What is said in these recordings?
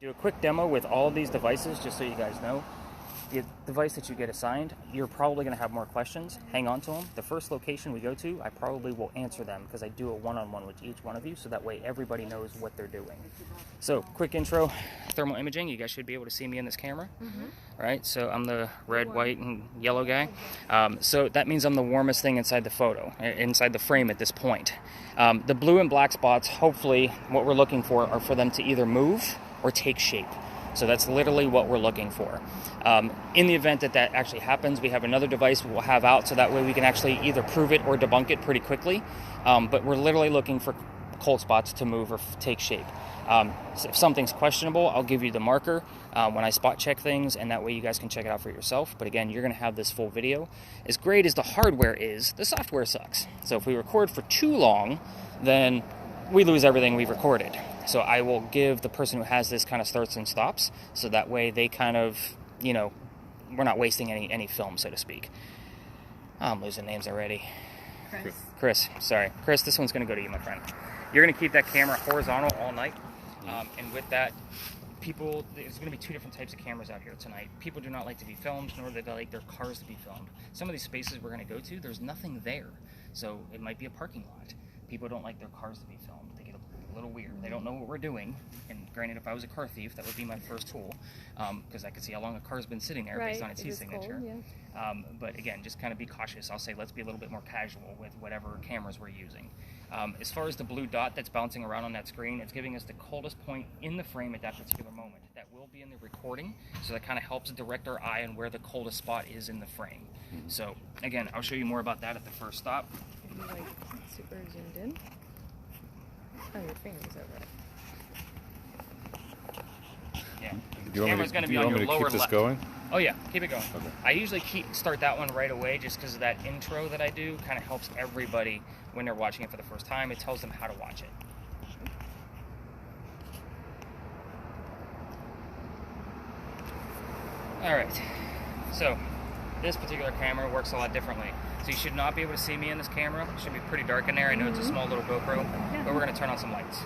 Do a quick demo with all of these devices just so you guys know. The device that you get assigned, you're probably going to have more questions. Hang on to them. The first location we go to, I probably will answer them because I do a one-on-one with each one of you, so that way everybody knows what they're doing. So, quick intro, thermal imaging. You guys should be able to see me in this camera. All right, so I'm the red, white, and yellow guy. So that means I'm the warmest thing inside the photo, inside the frame at this point. The blue and black spots, hopefully what we're looking for are for them to either move or take shape. So that's literally what we're looking for. In the event that that actually happens, we have another device we'll have out so that way we can actually either prove it or debunk it pretty quickly. But we're literally looking for cold spots to move or take shape. So if something's questionable, I'll give you the marker when I spot check things, and that way you guys can check it out for yourself. But again, you're going to have this full video. As great as the hardware is, the software sucks. So if we record for too long, then we lose everything we've recorded. So I will give the person who has this kind of starts and stops, so that way they kind of, you know, we're not wasting any film, so to speak. I'm losing names already. Chris, sorry. Chris, this one's going to go to you, my friend. You're going to keep that camera horizontal all night, and with that, there's going to be two different types of cameras out here tonight. People do not like to be filmed, nor do they like their cars to be filmed. Some of these spaces we're going to go to, there's nothing there, so it might be a parking lot. People don't like their cars to be filmed. They get a little weird. They don't know what we're doing. And granted, if I was a car thief, that would be my first tool, because I could see how long a car's been sitting there based on its e-signature. But again, just kind of be cautious. I'll say let's be a little bit more casual with whatever cameras we're using. As far as the blue dot that's bouncing around on that screen, it's giving us the coldest point in the frame at that particular moment. That will be in the recording, so that kind of helps direct our eye on where the coldest spot is in the frame. So again, I'll show you more about that at the first stop. Like super zoomed in. Oh, your finger's over it. Yeah. Do you want me to keep this going? Oh yeah, keep it going. Okay. I usually start that one right away just because of that intro that I do. Kind of helps everybody when they're watching it for the first time. It tells them how to watch it. All right. So this particular camera works a lot differently. So you should not be able to see me in this camera. It should be pretty dark in there. I know it's a small little GoPro, but we're going to turn on some lights.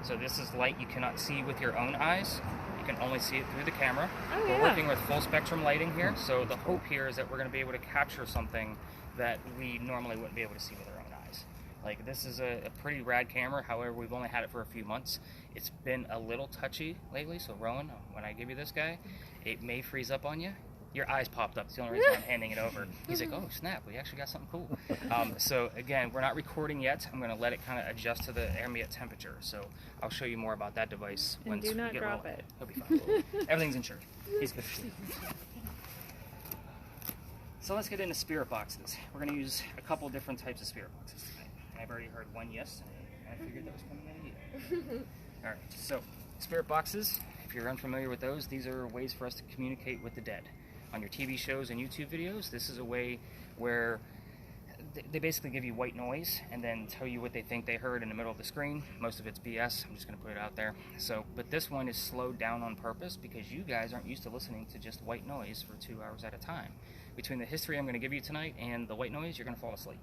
So this is light you cannot see with your own eyes. You can only see it through the camera. We're working with full spectrum lighting here, so the hope here is that we're going to be able to capture something that we normally wouldn't be able to see with our own eyes. Like, this is a pretty rad camera. However, we've only had it for a few months. It's been a little touchy lately, so Rowan, when I give you this guy, it may freeze up on you. Your eyes popped up. It's the only reason I'm handing it over. He's like, oh, snap, we actually got something cool. So, again, we're not recording yet. I'm going to let it kind of adjust to the ambient temperature. So I'll show you more about that device. And do not drop it. He'll be fine. Everything's insured. He's good. So let's get into spirit boxes. We're going to use a couple different types of spirit boxes tonight. I've already heard one yes, and I figured that was coming out of you. All right, so spirit boxes, if you're unfamiliar with those, these are ways for us to communicate with the dead. On your TV shows and YouTube videos, this is a way where they basically give you white noise and then tell you what they think they heard in the middle of the screen. Most of it's BS. I'm just going to put it out there. But this one is slowed down on purpose because you guys aren't used to listening to just white noise for 2 hours at a time. Between the history I'm going to give you tonight and the white noise, you're going to fall asleep.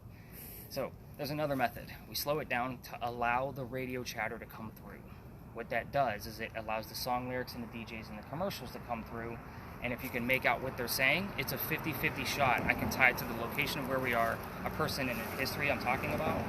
So there's another method. We slow it down to allow the radio chatter to come through. What that does is it allows the song lyrics and the DJs and the commercials to come through. And if you can make out what they're saying, it's a 50-50 shot. I can tie it to the location of where we are, a person in a history I'm talking about,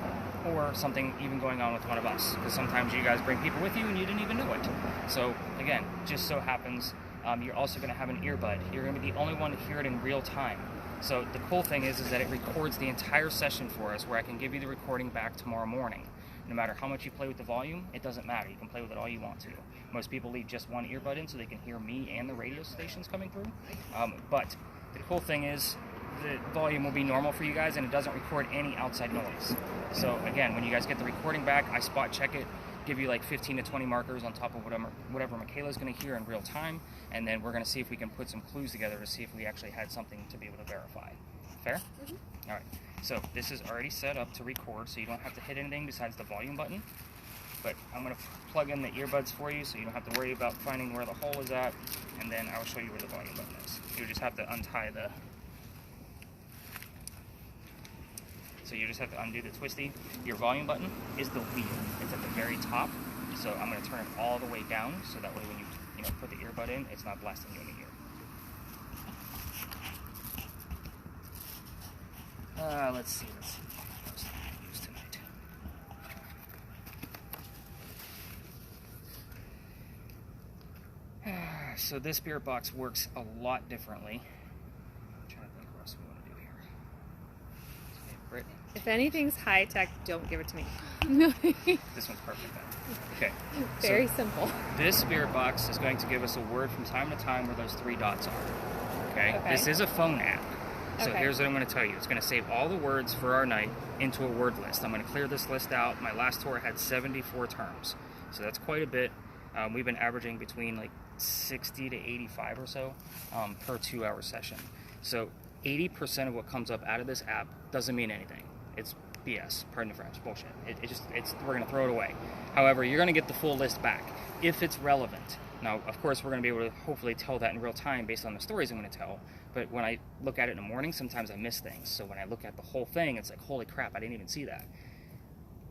or something even going on with one of us. Because sometimes you guys bring people with you and you didn't even know it. So again, just so happens, you're also going to have an earbud. You're going to be the only one to hear it in real time. So the cool thing is that it records the entire session for us, where I can give you the recording back tomorrow morning. No matter how much you play with the volume, it doesn't matter. You can play with it all you want to. Most people leave just one earbud in so they can hear me and the radio stations coming through. But the cool thing is the volume will be normal for you guys, and it doesn't record any outside noise. So again, when you guys get the recording back, I spot check it, give you like 15 to 20 markers on top of whatever MIKAYLA's going to hear in real time, and then we're going to see if we can put some clues together to see if we actually had something to be able to verify. Fair? Mm-hmm. All right. So this is already set up to record, so you don't have to hit anything besides the volume button. But I'm going to plug in the earbuds for you so you don't have to worry about finding where the hole is at, and then I'll show you where the volume button is. You just have to untie the... So you just have to undo the twisty. Your volume button is the wheel. It's at the very top. So I'm going to turn it all the way down, so that way when you put the earbud in, it's not blasting you in the ear. Let's see what else I'm going to use tonight. So this spirit box works a lot differently. I'm trying to think what else we want to do here. Britt? If anything's high tech, don't give it to me. This one's perfect then. Okay. Very simple. This spirit box is going to give us a word from time to time where those 3 dots are. Okay? This is a phone app. So here's what I'm going to tell you. It's going to save all the words for our night into a word list. I'm going to clear this list out. My last tour had 74 terms. So that's quite a bit. We've been averaging between like 60 to 85 or so per 2-hour session. So 80% of what comes up out of this app doesn't mean anything. It's BS, pardon the French, bullshit. We're going to throw it away. However, you're going to get the full list back if it's relevant. Now, of course, we're going to be able to hopefully tell that in real time based on the stories I'm going to tell. But when I look at it in the morning, sometimes I miss things. So when I look at the whole thing, it's like, holy crap, I didn't even see that.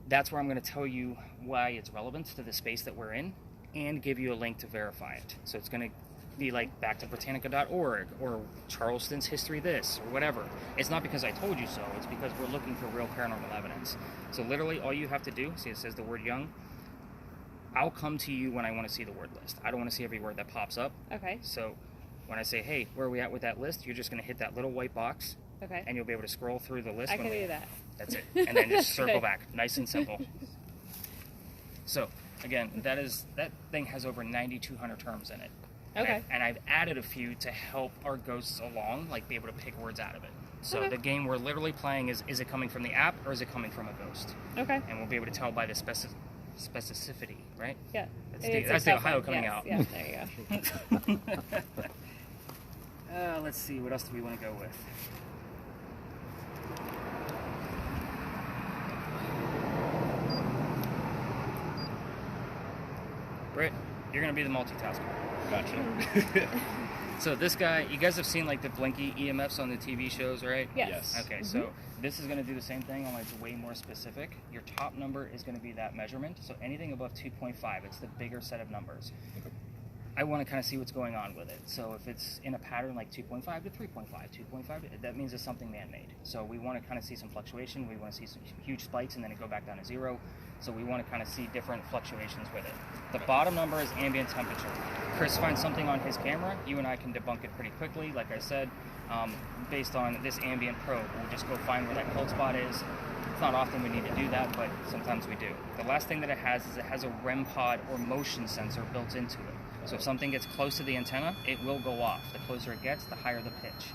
That's where I'm going to tell you why it's relevant to the space that we're in and give you a link to verify it. So it's going to be like back to Britannica.org or Charleston's History This or whatever. It's not because I told you so. It's because we're looking for real paranormal evidence. So literally all you have to do, see it says the word young, I'll come to you when I want to see the word list. I don't want to see every word that pops up. Okay. So when I say, hey, where are we at with that list? You're just going to hit that little white box. Okay. And you'll be able to scroll through the list. I can do that. That's it. And then just circle back. Nice and simple. So, again, that thing has over 9,200 terms in it. Okay. And I've added a few to help our ghosts along, like be able to pick words out of it. So the game we're literally playing is it coming from the app or is it coming from a ghost? Okay. And we'll be able to tell by the specificity, right? Yeah. That's the Ohio coming out. Yeah, there you go. Let's see, what else do we want to go with? Britt, you're going to be the multitasker. Gotcha. So this guy, you guys have seen like the blinky EMFs on the TV shows, right? Yes. Okay, so this is going to do the same thing, only it's way more specific. Your top number is going to be that measurement. So anything above 2.5, it's the bigger set of numbers. Okay. I want to kind of see what's going on with it. So if it's in a pattern like 2.5 to 3.5, 2.5, that means it's something man-made. So we want to kind of see some fluctuation. We want to see some huge spikes and then it go back down to 0. So we want to kind of see different fluctuations with it. The bottom number is ambient temperature. Chris finds something on his camera. You and I can debunk it pretty quickly. Like I said, based on this ambient probe, we'll just go find where that cold spot is. It's not often we need to do that, but sometimes we do. The last thing that it has is it has a REM pod or motion sensor built into it. So if something gets close to the antenna, it will go off. The closer it gets, the higher the pitch.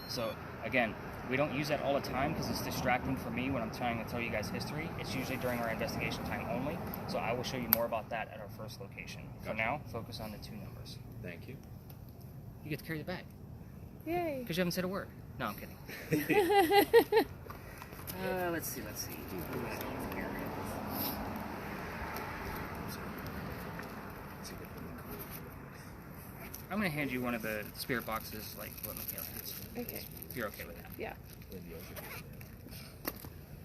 So again, we don't use that all the time because it's distracting for me when I'm trying to tell you guys history. It's usually during our investigation time only. So I will show you more about that at our first location. For now, focus on the 2 numbers. Thank you. You get to carry the bag. Yay. Because you haven't said a word. No, I'm kidding. Let's see. I'm going to hand you one of the spirit boxes, like what MIKAYLA has. Okay. If you're okay with that. Yeah.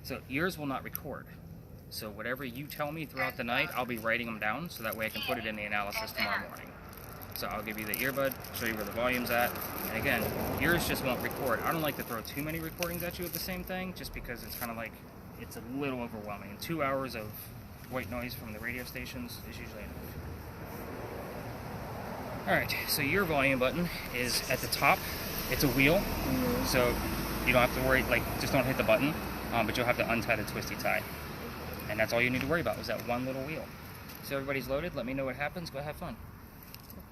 So yours will not record. So whatever you tell me throughout the night, I'll be writing them down so that way I can put it in the analysis tomorrow morning. So I'll give you the earbud, show you where the volume's at. And again, yours just won't record. I don't like to throw too many recordings at you of the same thing, just because it's kind of like, it's a little overwhelming. 2 hours of white noise from the radio stations is usually enough. Alright, so your volume button is at the top. It's a wheel, so you don't have to worry, like, just don't hit the button, but you'll have to untie the twisty tie. And that's all you need to worry about, is that one little wheel. So everybody's loaded, let me know what happens, go have fun.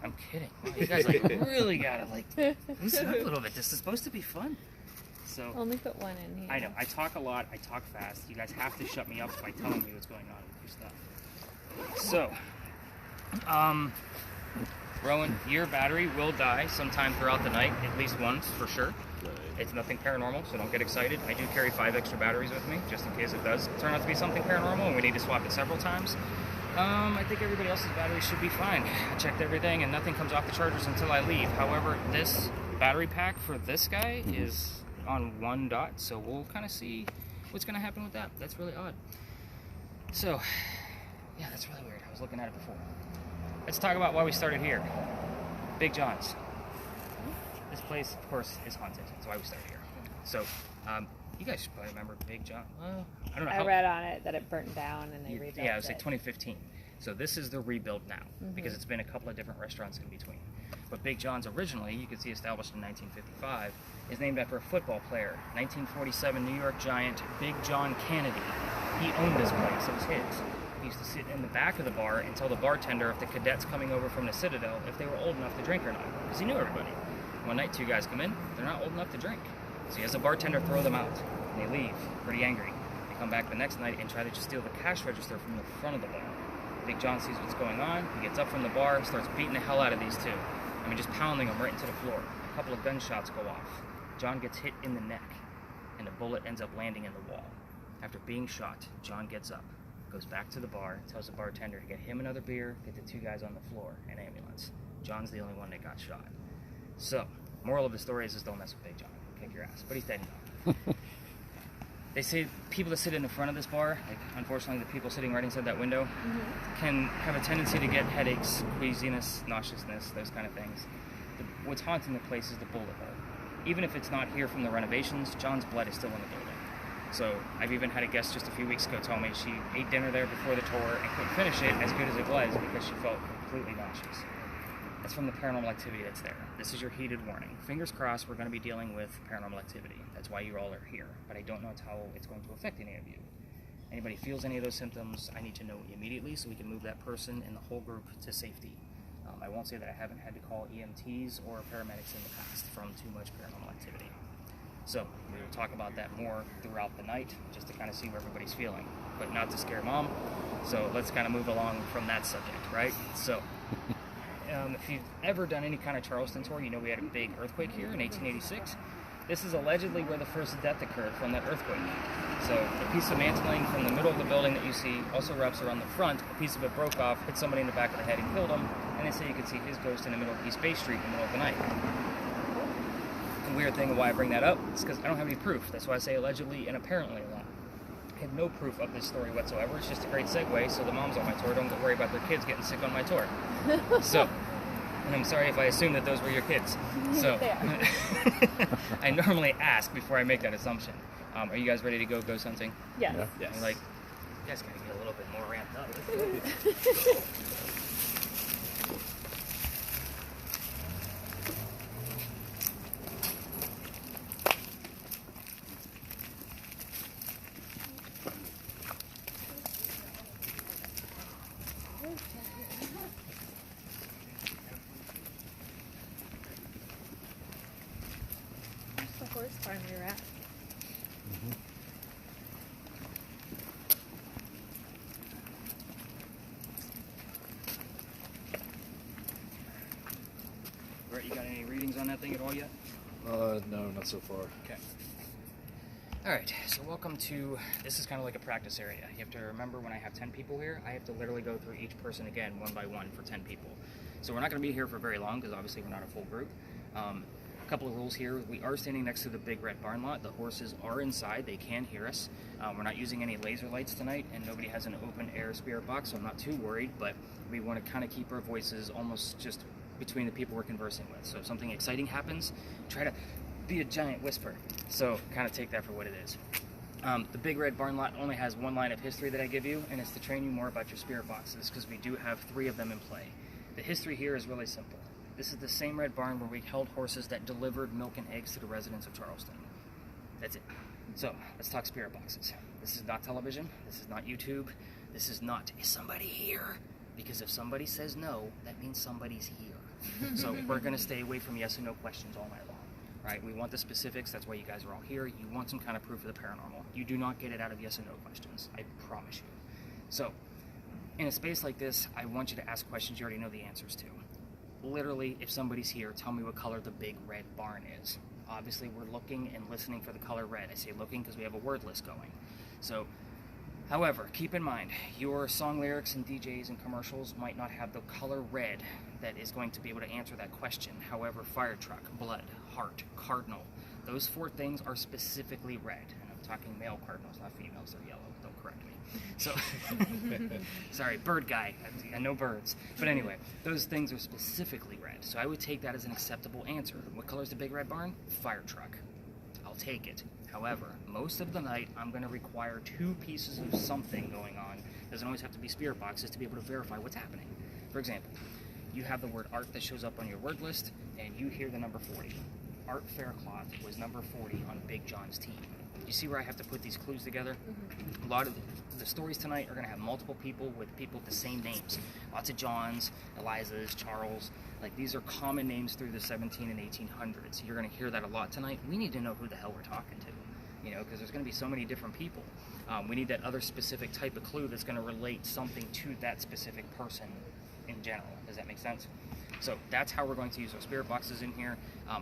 I'm kidding. Wow, you guys like really gotta like loosen up a little bit. This is supposed to be fun. So Only put one in here. I know, I talk a lot, I talk fast. You guys have to shut me up by telling me what's going on with your stuff. So, Rowan, your battery will die sometime throughout the night, at least once for sure. It's nothing paranormal, so don't get excited. I do carry 5 extra batteries with me, just in case it does turn out to be something paranormal and we need to swap it several times. I think everybody else's battery should be fine. I checked everything and nothing comes off the chargers until I leave. However, this battery pack for this guy is on 1 dot, so we'll kind of see what's going to happen with that. That's really odd. So, Yeah, that's really weird. I was looking at it before. Let's talk about why we started here. Big John's. This place, of course, is haunted. That's why we started here. So, you guys should probably remember Big John. Well, I don't know. I read on it that it burnt down and they rebuilt it. Yeah, it was like 2015. So this is the rebuild now, because it's been a couple of different restaurants in between. But Big John's originally, you can see established in 1955, is named after a football player. 1947 New York Giant Big John Kennedy. He owned this place. It was his. He used to sit in the back of the bar and tell the bartender if the cadets coming over from the Citadel if they were old enough to drink or not, because he knew everybody. One night, two guys come in. They're not old enough to drink. So he has a bartender throw them out, and they leave, pretty angry. They come back the next night and try to just steal the cash register from the front of the bar. Big John sees what's going on. He gets up from the bar, starts beating the hell out of these two. I mean, just pounding them right into the floor. A couple of gunshots go off. John gets hit in the neck, and a bullet ends up landing in the wall. After being shot, John gets up, goes back to the bar, tells the bartender to get him another beer, get the two guys on the floor, an ambulance. John's the only one that got shot. So, moral of the story is just don't mess with Big John. Kick your ass. But he's dead now. They say people that sit in the front of this bar, like unfortunately the people sitting right inside that window, can have a tendency to get headaches, queasiness, nauseousness, those kind of things. What's haunting the place is the bullet hole. Even if it's not here from the renovations, John's blood is still in the building. So I've even had a guest just a few weeks ago tell me she ate dinner there before the tour and couldn't finish it as good as it was because she felt completely nauseous. That's from the paranormal activity that's there. This is your heated warning. Fingers crossed we're going to be dealing with paranormal activity. That's why you all are here. But I don't know how it's going to affect any of you. Anybody feels any of those symptoms, I need to know immediately so we can move that person and the whole group to safety. I won't say that I haven't had to call EMTs or paramedics in the past from too much paranormal activity. So we will talk about that more throughout the night just to kind of see where everybody's feeling, but not to scare mom. So let's kind of move along from that subject, right? So if you've ever done any kind of Charleston tour, you know we had a big earthquake here in 1886. This is allegedly where the first death occurred from that earthquake. So a piece of mantling from the middle of the building that you see also wraps around the front. A piece of it broke off, hit somebody in the back of the head and killed him. And they say you could see his ghost in the middle of East Bay Street in the middle of the night. The weird thing of why I bring that up is because I don't have any proof. That's why I say allegedly and apparently a lot. I have no proof of this story whatsoever. It's just a great segue so the moms on my tour don't worry about their kids getting sick on my tour. So, and I'm sorry if I assume that those were your kids. So, I normally ask before I make that assumption. Are you guys ready to go ghost hunting? Yes. Yeah. Yes. Like, you guys gotta get a little bit more ramped up. Where's the horse farm you're at? Brett, you got any readings on that thing at all yet? No, not so far. Okay. Alright, so welcome to, this is kind of like a practice area. You have to remember when I have 10 people here, I have to literally go through each person again, one by one, for 10 people. So we're not going to be here for very long, because obviously we're not a full group. A couple of rules here. We are standing next to the big red barn lot. The horses are inside. They can hear us. We're not using any laser lights tonight, and nobody has an open air spirit box, so I'm not too worried, but we want to kind of keep our voices almost just between the people we're conversing with. So if something exciting happens, try to be a giant whisper. So kind of take that for what it is. The big red barn lot only has one line of history that I give you, and it's to train you more about your spirit boxes, because we do have 3 of them in play. The history here is really simple. This is the same red barn where we held horses that delivered milk and eggs to the residents of Charleston. That's it. So, let's talk spirit boxes. This is not television. This is not YouTube. This is not, is somebody here? Because if somebody says no, that means somebody's here. So we're going to stay away from yes and no questions all night long. Right? We want the specifics. That's why you guys are all here. You want some kind of proof of the paranormal. You do not get it out of yes and no questions. I promise you. So, in a space like this, I want you to ask questions you already know the answers to. Literally, if somebody's here, tell me what color the big red barn is. Obviously, we're looking and listening for the color red. I say looking because we have a word list going. So, however, keep in mind, your song lyrics and DJs and commercials might not have the color red that is going to be able to answer that question. However, fire truck, blood, heart, cardinal, those 4 things are specifically red. And talking male cardinals, not females. They're yellow. Don't correct me. So, sorry, bird guy. I know birds. But anyway, those things are specifically red. So I would take that as an acceptable answer. What color is the big red barn? Fire truck. I'll take it. However, most of the night, I'm going to require 2 pieces of something going on. Doesn't always have to be spirit boxes to be able to verify what's happening. For example, you have the word art that shows up on your word list, and you hear the number 40. Art Faircloth was number 40 on Big John's team. You see where I have to put these clues together? A lot of the stories tonight are going to have multiple people with people with the same names. Lots of Johns, Elizas, Charles. Like, these are common names through the 17 and 1800s. You're going to hear that a lot tonight. We need to know who the hell we're talking to, you know, because there's going to be so many different people. We need that other specific type of clue that's going to relate something to that specific person in general. Does that make sense? So that's how we're going to use our spirit boxes in here.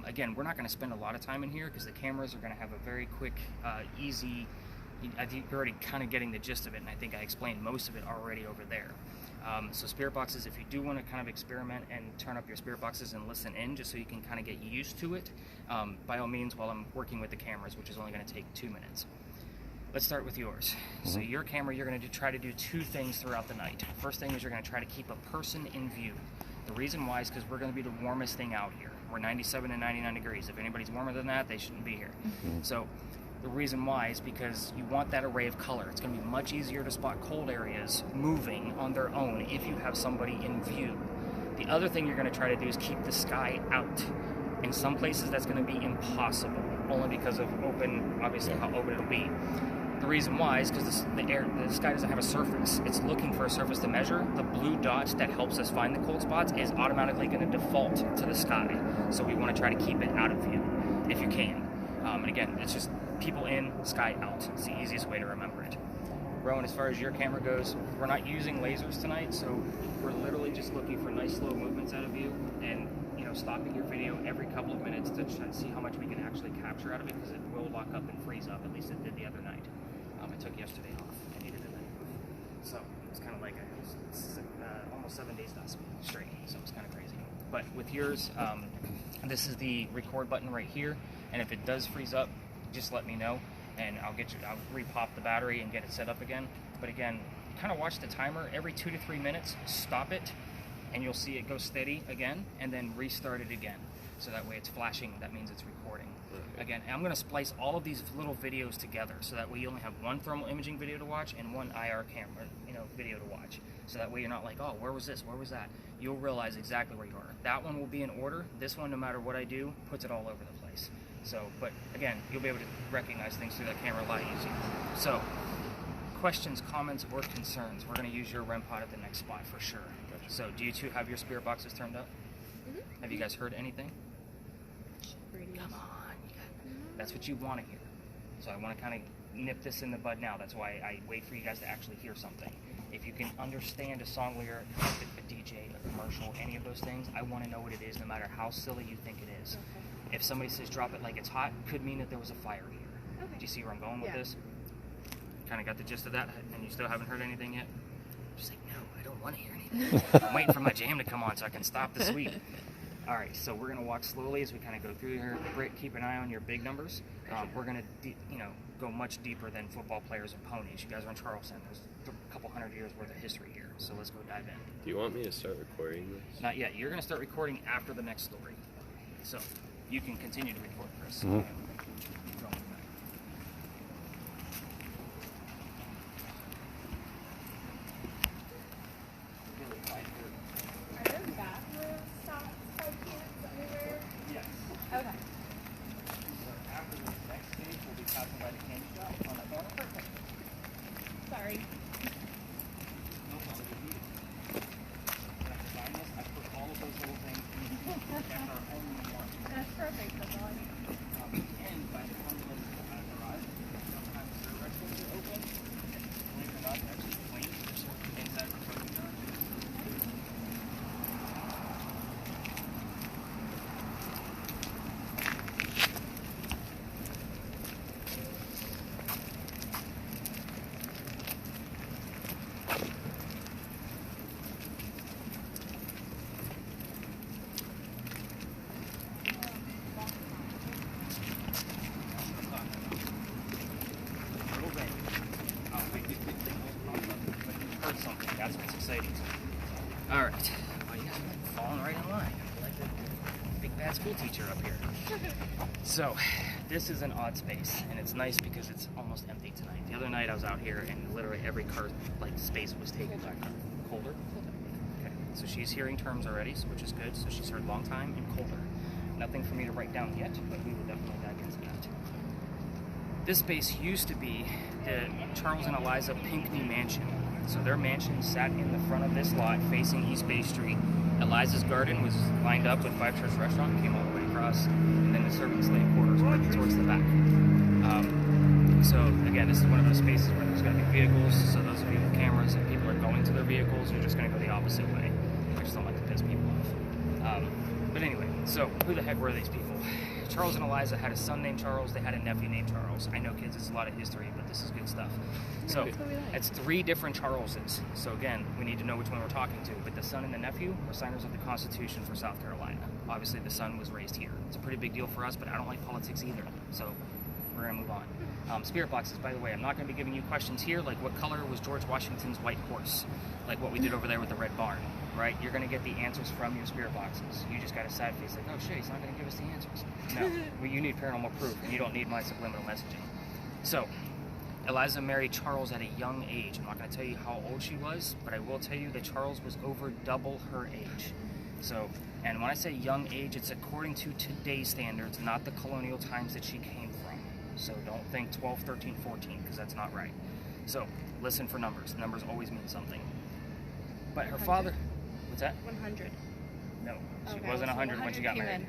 Again, we're not going to spend a lot of time in here because the cameras are going to have a very quick, easy, I think you're already kind of getting the gist of it, and I think I explained most of it already over there. So spirit boxes, if you do want to kind of experiment and turn up your spirit boxes and listen in just so you can kind of get used to it, by all means, while I'm working with the cameras, which is only going to take 2 minutes. Let's start with yours. So your camera, you're going to try to do 2 things throughout the night. First thing is you're going to try to keep a person in view. The reason why is because we're going to be the warmest thing out here. We're 97 and 99 degrees. If anybody's warmer than that, they shouldn't be here. So the reason why is because you want that array of color. It's going to be much easier to spot cold areas moving on their own if you have somebody in view. The other thing you're going to try to do is keep the sky out. In some places, that's going to be impossible, only because of obviously how open it'll be. The reason why is because the sky doesn't have a surface. It's looking for a surface to measure. The blue dot that helps us find the cold spots is automatically going to default to the sky. So we want to try to keep it out of view, if you can. And again, it's just people in, sky out. It's the easiest way to remember it. Rowan, as far as your camera goes, we're not using lasers tonight, so we're literally just looking for nice slow movements out of you, and stopping your video every couple of minutes to try to see how much we can actually capture out of it, because it will lock up and freeze up. At least it did the other night. I took yesterday off. I needed it anyway. So it was kind of like almost 7 days not straight, so it's kind of crazy. But with yours, this is the record button right here, and if it does freeze up, just let me know, and I'll repop the battery and get it set up again. But again, kind of watch the timer every 2 to 3 minutes. Stop it, and you'll see it go steady again, and then restart it again. So that way it's flashing, that means it's recording. Again, I'm going to splice all of these little videos together, so that way you only have one thermal imaging video to watch and one IR camera, video to watch. So that way you're not like, oh, where was this, where was that? You'll realize exactly where you are. That one will be in order. This one, no matter what I do, puts it all over the place. So, but again, you'll be able to recognize things through that camera a lot easier. So, questions, comments, or concerns? We're going to use your REM pod at the next spot for sure. Gotcha. So, do you two have your spirit boxes turned up? Have you guys heard anything? Come on. That's what you want to hear. So I want to kind of nip this in the bud now. That's why I wait for you guys to actually hear something. If you can understand a song lyric, a DJ, a commercial, any of those things, I want to know what it is, no matter how silly you think it is. Okay. If somebody says drop it like it's hot, could mean that there was a fire here. Okay. Do you see where I'm going with this? Kind of got the gist of that, and you still haven't heard anything yet? Just like, no, I don't want to hear anything. I'm waiting for my jam to come on so I can stop the sweep. All right, so we're going to walk slowly as we kind of go through here. Keep an eye on your big numbers. We're going to, go much deeper than football players and ponies. You guys are in Charleston. There's a couple hundred years worth of history here, so let's go dive in. Do you want me to start recording this? Not yet. You're going to start recording after the next story. So you can continue to record, Chris. That's perfect. That's all I need. And by the time fine. Like the big bad school teacher up here. So, this is an odd space, and it's nice because it's almost empty tonight. The other night I was out here, and literally every car space was taken by a car. Colder? Okay, so she's hearing terms already, which is good. So she's heard long time and colder. Nothing for me to write down yet, but we will definitely dive into that. This space used to be the Charles and Eliza Pinckney Mansion. So their mansion sat in the front of this lot facing East Bay Street. Eliza's garden was lined up with Five Church Restaurant, came all the way across, and then the servant slave quarters were towards the back. So again, this is one of those spaces where there's going to be vehicles, so those of you with cameras and people are going to their vehicles, you're just going to go the opposite way. I just don't like to piss people off. But anyway, so who the heck were these people? Charles and Eliza had a son named Charles, they had a nephew named Charles. I know, kids, it's a lot of history, but this is good stuff. So, it's 3 different Charleses. So again, we need to know which one we're talking to. But the son and the nephew were signers of the Constitution for South Carolina. Obviously, the son was raised here. It's a pretty big deal for us, but I don't like politics either. So, we're going to move on. Spirit boxes, by the way, I'm not going to be giving you questions here, like what color was George Washington's white horse? Like what we did over there with the red barn, right? You're going to get the answers from your spirit boxes. You just got a sad face like, oh shit, he's not going to give us the answers. No, well, you need paranormal proof, and you don't need my subliminal messaging. So, Eliza married Charles at a young age. I'm not going to tell you how old she was, but I will tell you that Charles was over double her age. So, and when I say young age, it's according to today's standards, not the colonial times that she came from. So don't think 12, 13, 14, because that's not right. So, listen for numbers. Numbers always mean something. But her 100. father... What's that? 100. No, she Okay, wasn't 100 when she got married.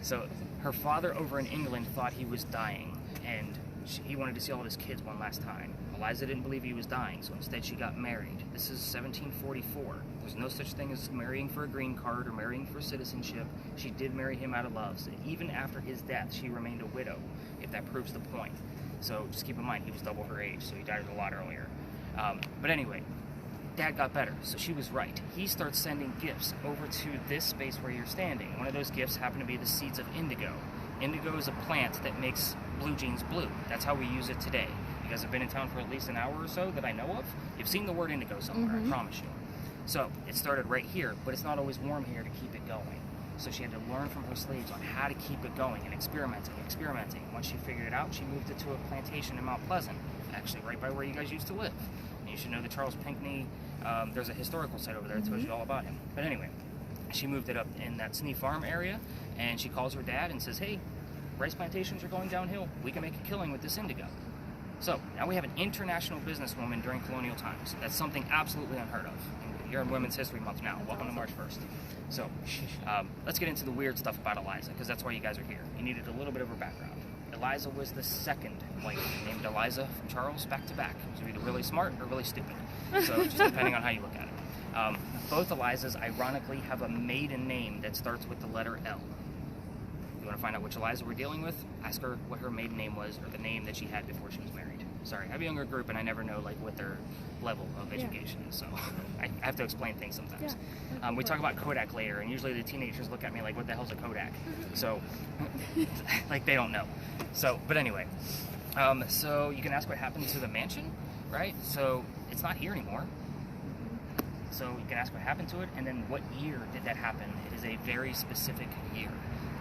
So, her father over in England thought he was dying, and he wanted to see all of his kids one last time. Eliza didn't believe he was dying, so instead she got married. This is 1744. There's no such thing as marrying for a green card or marrying for citizenship. She did marry him out of love. So even after his death, she remained a widow, if that proves the point. So just keep in mind, he was double her age, so he died a lot earlier. But anyway, Dad got better, so she was right. He starts sending gifts over to this space where you're standing. One of those gifts happened to be the seeds of indigo. Indigo is a plant that makes blue jeans blue. That's how we use it today. You guys have been in town for at least an hour or so that I know of. You've seen the word indigo somewhere, I promise you. So it started right here, but it's not always warm here to keep it going. So she had to learn from her slaves on how to keep it going and experimenting. Once she figured it out, she moved it to a plantation in Mount Pleasant, actually right by where you guys used to live. And you should know that Charles Pinckney, there's a historical site over there that tells you all about him. But anyway, she moved it up in that Snee Farm area, and she calls her dad and says, hey, rice plantations are going downhill. We can make a killing with this indigo. So now we have an international businesswoman during colonial times. That's something absolutely unheard of. And you're in Women's History Month now. Welcome to March 1st. So let's get into the weird stuff about Eliza, because that's why you guys are here. You needed a little bit of her background. Eliza was the second wife named Eliza from Charles back to back. So either really smart or really stupid. So just depending on how you look at it. Both Elizas, ironically, have a maiden name that starts with the letter L. You want to find out which Eliza we're dealing with? Ask her what her maiden name was, or the name that she had before she was married. Sorry, I have a younger group, and I never know like what their level of education is, so I have to explain things sometimes. We talk about Kodak later, and usually the teenagers look at me like, what the hell's a Kodak? So, like, they don't know. So, but anyway, so you can ask what happened to the mansion, right? So, it's not here anymore. So you can ask what happened to it, and then what year did that happen? It is a very specific year.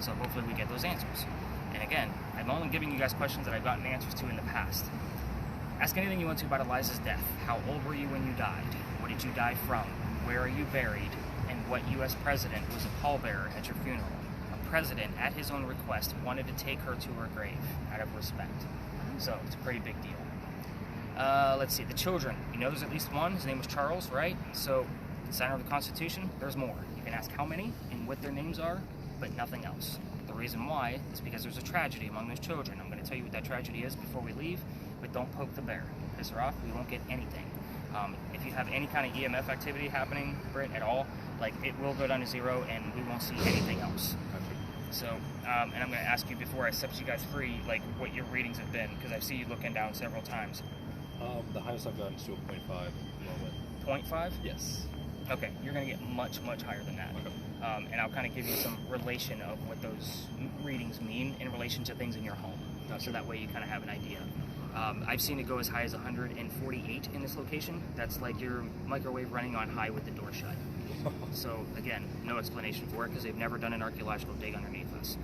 So hopefully we get those answers. And again, I'm only giving you guys questions that I've gotten answers to in the past. Ask anything you want to about Eliza's death. How old were you when you died? What did you die from? Where are you buried? And what U.S. president was a pallbearer at your funeral? A president, at his own request, wanted to take her to her grave out of respect. So it's a pretty big deal. Let's see, the children. You know there's at least one. His name was Charles, right? So, the signer of the Constitution, there's more. You can ask how many and what their names are, but nothing else. The reason why is because there's a tragedy among those children. I'm going to tell you what that tragedy is before we leave, but don't poke the bear. Piss her off, we won't get anything. If you have any kind of EMF activity happening, Britt, at all, like, it will go down to zero and we won't see anything else. So, and I'm going to ask you before I set you guys free, like, what your readings have been, because I see you looking down several times. The highest I've gotten is to a 0.5 at the moment. 0.5? Yes. Okay, you're going to get much, much higher than that. Okay. And I'll kind of give you some relation of what those readings mean in relation to things in your home. Gotcha. So that way you kind of have an idea. I've seen it go as high as 148 in this location. That's like your microwave running on high with the door shut. So again, no explanation for it because they've never done an archaeological dig underneath us.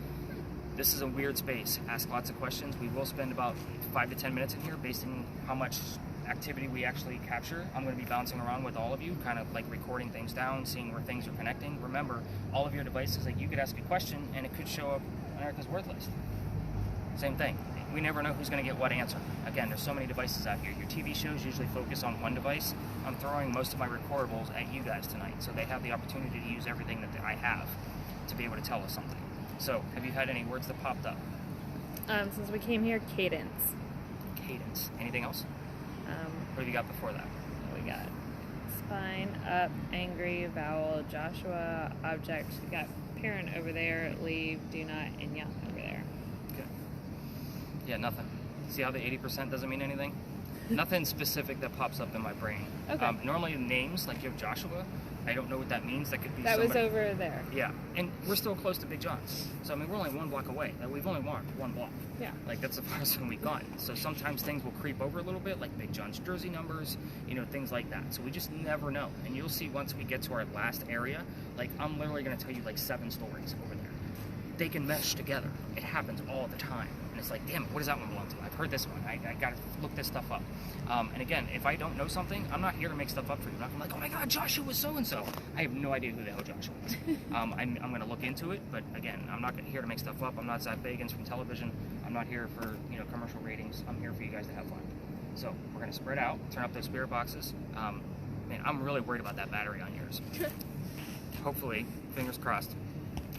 This is a weird space. Ask lots of questions. We will spend about 5 to 10 minutes in here based on how much activity we actually capture. I'm going to be bouncing around with all of you, kind of like recording things down, seeing where things are connecting. Remember, all of your devices, like you could ask a question and it could show up on ERIKA's word list. Same thing. We never know who's going to get what answer. Again, there's so many devices out here. Your TV shows usually focus on one device. I'm throwing most of my recordables at you guys tonight, so they have the opportunity to use everything that I have to be able to tell us something. So, have you had any words that popped up? Since we came here, cadence. Cadence. Anything else? What have you got before that? We got spine, up, angry, vowel, Joshua, object. We got parent over there, leave, do not, and young over there. Okay. Yeah, nothing. See how the 80% doesn't mean anything? Nothing specific that pops up in my brain. Okay. Normally names, like you have Joshua, I don't know what that means. That could be That somebody. was over there. Yeah, and we're still close to Big John's. So, I mean, we're only 1 block away. We've only walked 1 block. Yeah. Like, that's the farthest one we've gotten. So sometimes things will creep over a little bit, like Big John's jersey numbers, things like that. So we just never know. And you'll see once we get to our last area, like, I'm literally going to tell you, like, 7 stories over there. They can mesh together. It happens all the time. And it's like, damn it, what does that one belong to? I've heard this one. I got to look this stuff up. And again, if I don't know something, I'm not here to make stuff up for you. I'm not like, oh my God, Joshua was so-and-so. I have no idea who the hell Joshua is. I'm going to look into it, but again, I'm not here to make stuff up. I'm not Zach Bagans from television. I'm not here for, commercial ratings. I'm here for you guys to have fun. So we're going to spread out, turn up those spirit boxes. Man, I'm really worried about that battery on yours. Hopefully, fingers crossed.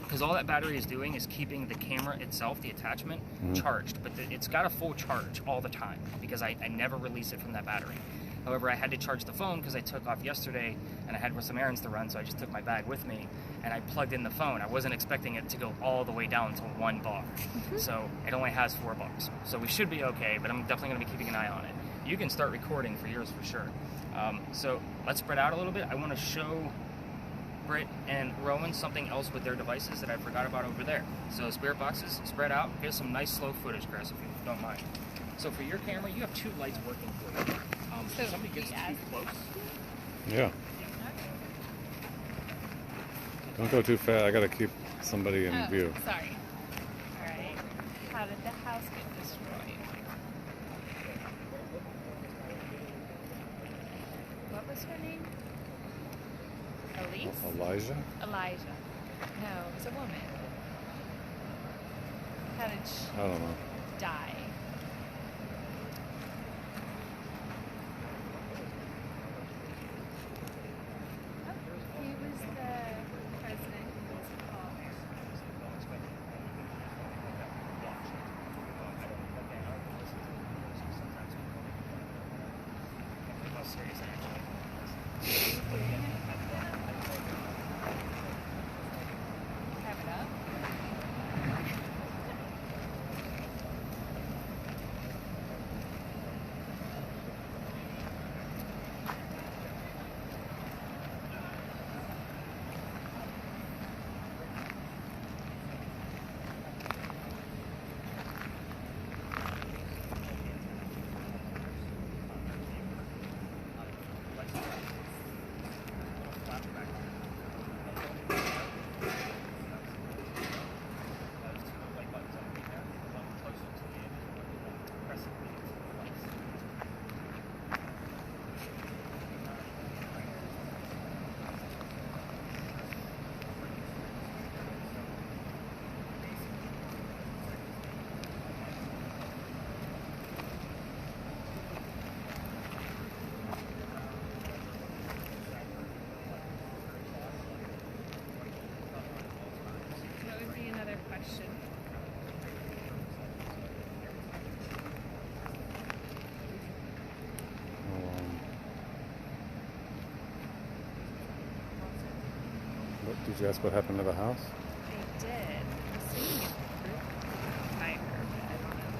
Because all that battery is doing is keeping the camera itself, the attachment, charged. But it's got a full charge all the time because I never release it from that battery. However, I had to charge the phone because I took off yesterday and I had some errands to run, so I just took my bag with me and I plugged in the phone. I wasn't expecting it to go all the way down to 1 bar. So it only has 4 bars. So we should be okay, but I'm definitely going to be keeping an eye on it. You can start recording for yours for sure. So let's spread out a little bit. I want to show Britt and Rowan something else with their devices that I forgot about over there. So spirit boxes, spread out, get some nice slow footage, Chris, if you don't mind. So for your camera, you have 2 lights working for you. So if somebody gets too close. Yeah. Don't go too fast. I gotta keep somebody in view. Sorry. All right. How did the house get destroyed? What was her name? Elise? Elijah? Elijah. No, it was a woman. How did she I don't know. die? He was the president who was called. How serious actually. Have it up. What would be another question? What, did you ask what happened to the house? I did. I'm assuming it was fire, but I don't know.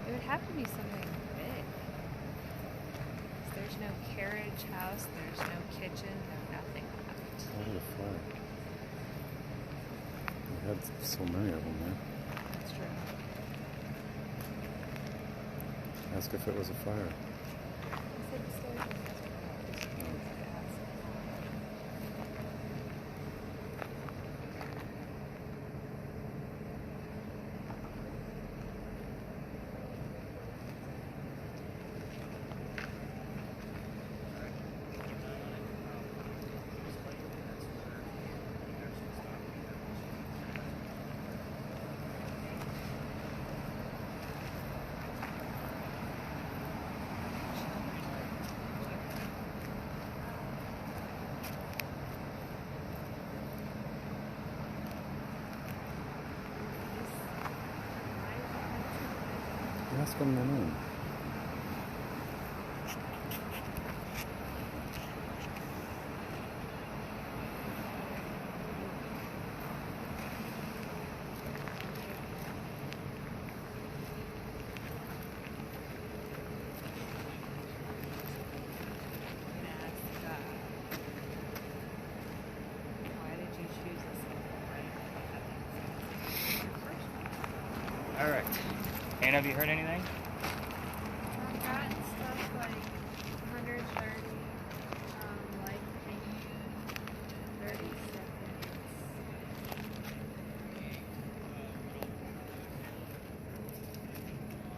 It would have to be something big. 'Cause there's no carriage house, there's no kitchen, no nothing left. What a flag. We had so many of them there. That's true. Ask if it was a fire. Ask them their name. Why did you choose this? All right. And have you heard anything? I've gotten stuff like 130, like maybe 30 seconds.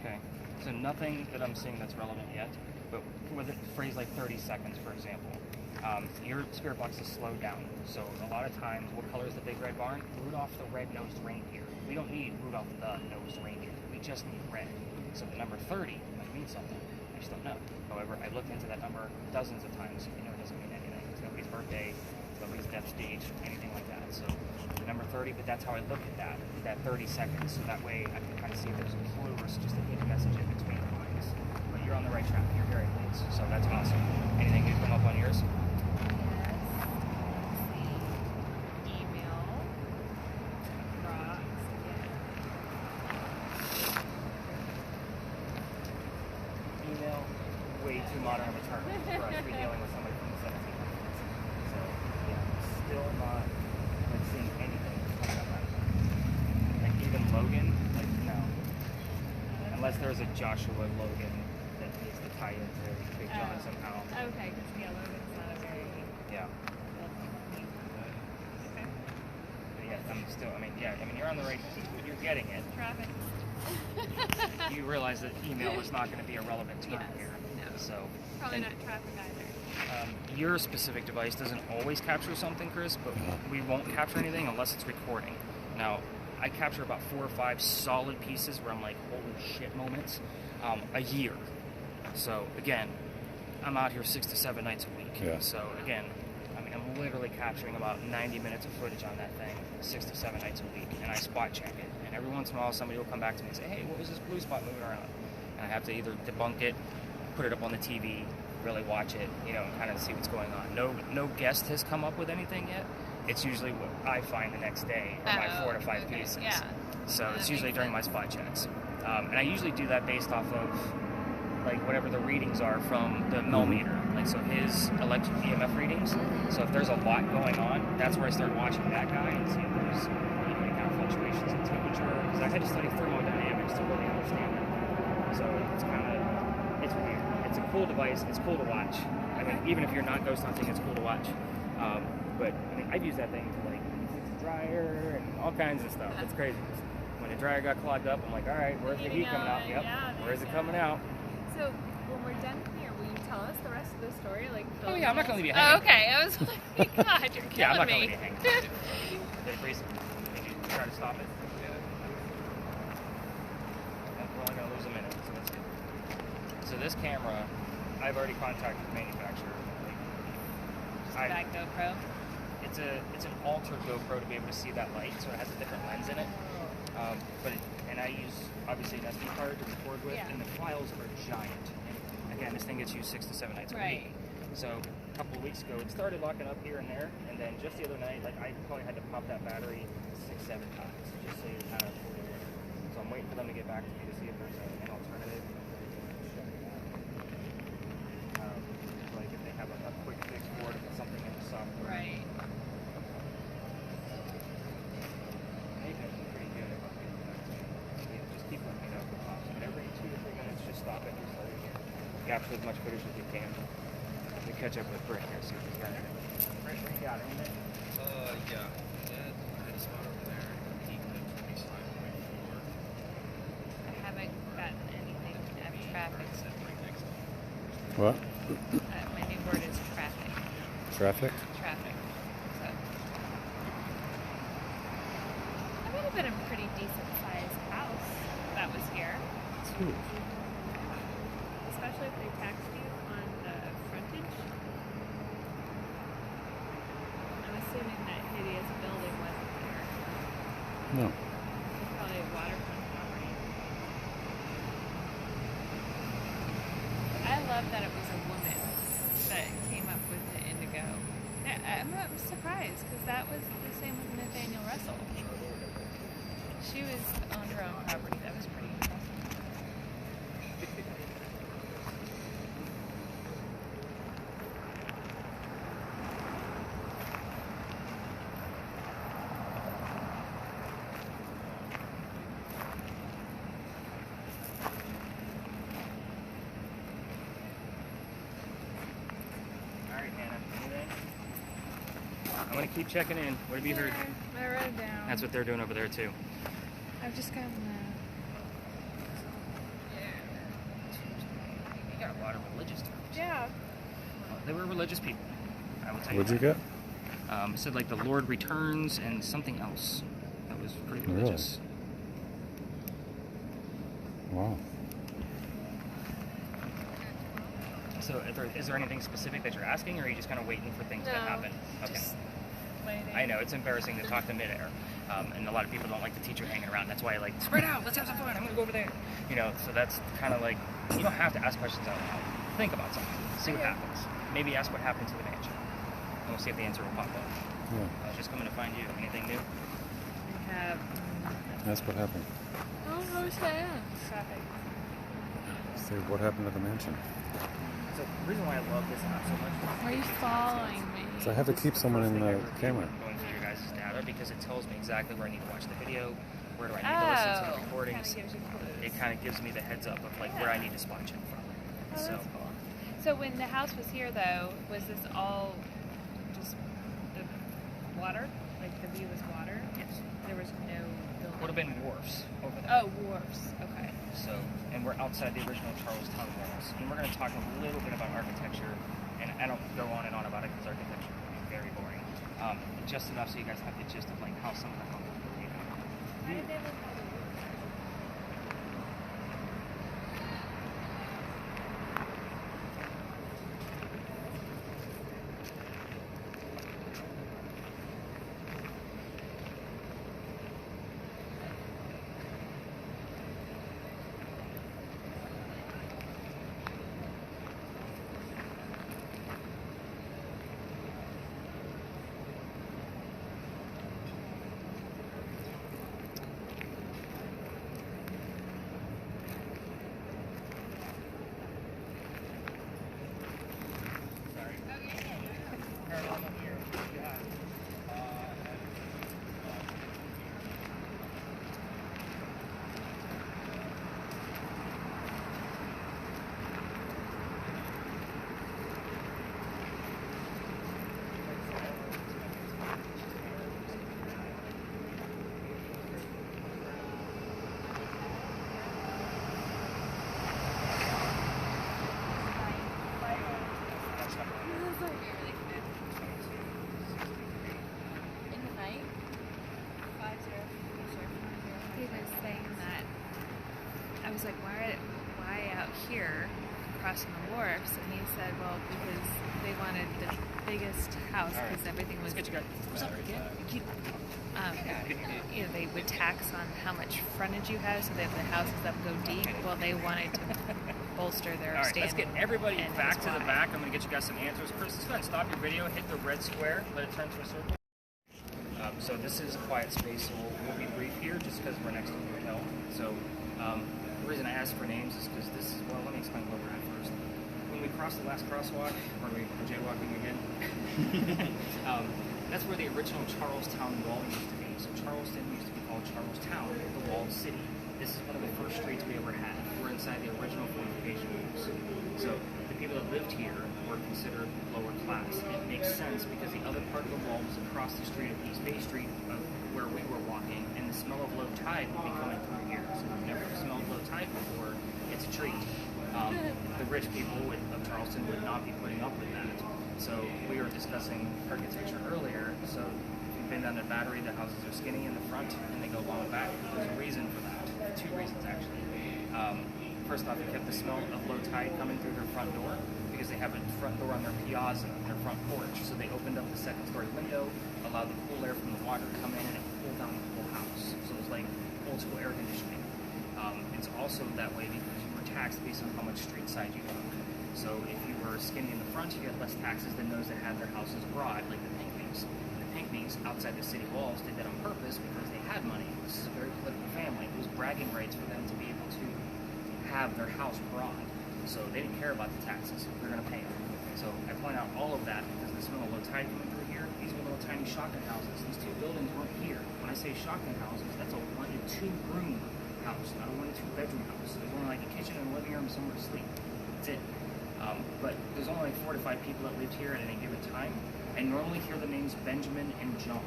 Okay. So nothing that I'm seeing that's relevant yet, but with a phrase like 30 seconds, for example, your spirit box is slowed down. So a lot of times, what color is the big red barn? Rudolph the red-nosed reindeer. We don't need Rudolph the nosed reindeer. We just need red. So the number 30 might mean something. I just don't know. However, I looked into that number dozens of times. You know, it doesn't mean anything. It's nobody's birthday, it's nobody's death stage, anything like that. So the number 30, but that's how I look at that 30 seconds. So that way I can kind of see if there's a clue or just a hidden message in between the lines. But you're on the right track. You're very close. So that's awesome. Anything new come up on yours? Yes. Let's see. Email. Rocks again. Email, way too modern of a term for us to be dealing with somebody from the 1700s. So, yeah, still not like seeing anything coming up out of that. Like even Logan, like no. Unless there's a Joshua Logan that needs to tie into Big John somehow. Okay, because yeah, Logan's not a very Yeah. okay. But yeah, I'm still, you're on the right, you're getting it. Traffic. You realize that email is not going to be a relevant term Yes. here. No. So, Probably and- not traffic either. Your specific device doesn't always capture something, Chris, but we won't capture anything unless it's recording. Now, I capture about 4 or 5 solid pieces where I'm like, holy shit moments, a year. So, again, I'm out here 6 to 7 nights a week. Yeah. So, again, I'm literally capturing about 90 minutes of footage on that thing 6 to 7 nights a week, and I spot check it. And every once in a while, somebody will come back to me and say, hey, what was this blue spot moving around? And I have to either debunk it, put it up on the TV, really watch it, and kind of see what's going on. No guest has come up with anything yet. It's usually what I find the next day, or my 4 to 5 pieces. Yeah. So That it's usually makes during my spot checks. And I usually do that based off of like whatever the readings are from the millimeter. Like so his electric EMF readings. So if there's a lot going on, that's where I start watching that guy and see if there's any kind of fluctuations in temperature. Because I had to study thermodynamics to really understand it. So it's weird. It's a cool device. It's cool to watch. Even if you're not ghost hunting, it's cool to watch. But I've used that thing to like fix the dryer and all kinds of stuff. It's crazy. When the dryer got clogged up, I'm like, all right, where's the heat coming out? Yep. Yeah, Where's it coming out? So when we're done here, will you tell us the rest of the story? Like, Oh yeah, I'm not going to leave you Oh, hanging. okay. I was like, God, you're killing Yeah, I'm not me. going to leave you hanging. Did it freeze? Did you try to stop it? Yeah. We're only going to lose a minute, so that's it. So this camera, I've already contacted the manufacturer. Back GoPro. It's an altered GoPro to be able to see that light, so it has a different lens in it. And I use obviously an SD card to record with, Yeah. and the files are giant. And again, this thing gets used 6 to 7 nights a Right. week. So a couple of weeks ago, it started locking up here and there, and then just the other night, like I probably had to pop that battery 6-7 times just so you kind of. So I'm waiting for them to get back to me to see if there's an alternative. Like if they have a quick fix for it, if it's something in the software. Right. They've been pretty good about getting back to me. Yeah, just keep letting me know. But every 2 to 3 minutes, just stop it. capture as much footage as we can. We catch up with Britt here, see if he's got anything. Britt, what you got? Anything? Yeah. I had a spot over there. Deep in 25.4. I haven't gotten anything of traffic. What? My new word is traffic. Traffic? Traffic. So that would have been a pretty decent sized house that was here. It's huge. Especially if they taxed you on the frontage. I'm assuming that hideous building wasn't there. No. It's probably a waterfront property. I love that it was a woman that came up with the indigo. I'm surprised because that was the same with Nathaniel Russell. She was on her own property. That was pretty impressive. Alright, Hannah. Anything? I'm gonna keep checking in. What have you heard? I wrote it down. That's what they're doing over there too. I've just gotten You got a lot of religious terms. yeah. They were religious people. I would tell What'd you that. get? It said like the Lord returns and something else. That was pretty Really? religious. Wow. So is there anything specific that you're asking, or are you just kind of waiting for things to happen? Okay. Just waiting. I know, it's embarrassing to talk to midair. And a lot of people don't like the teacher hanging around. That's why I like, spread out, let's have some fun, I'm going to go over there. You know, so that's kind of like, you don't have to ask questions out loud. Think about something, see what happens. Maybe ask what happened to the mansion. And we'll see if the answer will pop up. Yeah. I was just coming to find you. Anything new? I have That's what happened. traffic. Say what happened to the mansion. So the reason why I love this app so much is Are you following me? So I have to keep someone in the camera. going through your guys' data because it tells me exactly where I need to watch the video, where do I need to listen to the recordings. Kind of gives you clues. It kind of gives me the heads up of like where I need to spot check from. Oh, So that's cool. So when the house was here, though, was this all just the water? Like the view was water? yes, There was no building. would have been wharfs over there. Oh, wharfs. Okay. So, and we're outside the original Charlestown walls. And we're going to talk a little bit about architecture, and I don't go on and on about it because architecture can be very boring. Just enough so you guys have the gist of like how some of the houses were made. How did they look like? He was saying that I was like, why out here crossing the wharfs? And he said, well, because they wanted the biggest house because everything was. Let's get you guys. What's up, again? You know, they would tax on how much frontage you have, so that the houses that would go deep. Well, they wanted to bolster their All right, standing. let's get everybody and back that's to the why. back. I'm going to get you guys some answers. Chris, just go ahead and stop your video, hit the red square, let it turn to a circle. So this is a quiet space, so we'll be brief here just because we're next to the hotel. So the reason I asked for names is because this is, well, let me explain where we're at first. When we crossed the last crosswalk, are we jaywalking again? That's where the original Charlestown wall used to be. So Charleston used to be called Charlestown, the walled city. This is one of the first streets we ever had. We're inside the original fortification walls. So lived here were considered lower class. It makes sense because the other part of the wall was across the street of East Bay Street of where we were walking, and the smell of low tide would be coming through here. So if you've never smelled low tide before, it's a treat. The rich people of Charleston would not be putting up with that. So we were discussing architecture earlier. So if you've been down to Battery, the houses are skinny in the front and they go long back. There's a reason for that. Two reasons actually. First off, it kept the smell of low tide coming through their front door because they have a front door on their piazza, their front porch. So they opened up the second-story window, allowed the cool air from the water to come in, and it cooled down the whole house. So it was like old-school air conditioning. It's also that way because you were taxed based on how much street side you took. So if you were skinny in the front, you had less taxes than those that had their houses broad, like the Pinckneys. The Pinckneys, outside the city walls, did that on purpose because they had money. This is a very political family. It was bragging rights for them to be able to have their house broad. So they didn't care about the taxes. They're going to pay them. So I point out all of that because the smell of low tide coming through here, these were little tiny shotgun houses. These two buildings weren't here. When I say shotgun houses, that's a 1 and 2 room house, not a 1 and 2 bedroom house. There's only like a kitchen and a living room, somewhere to sleep. That's it. But there's only like 4 to 5 people that lived here at any given time. I normally hear the names Benjamin and John.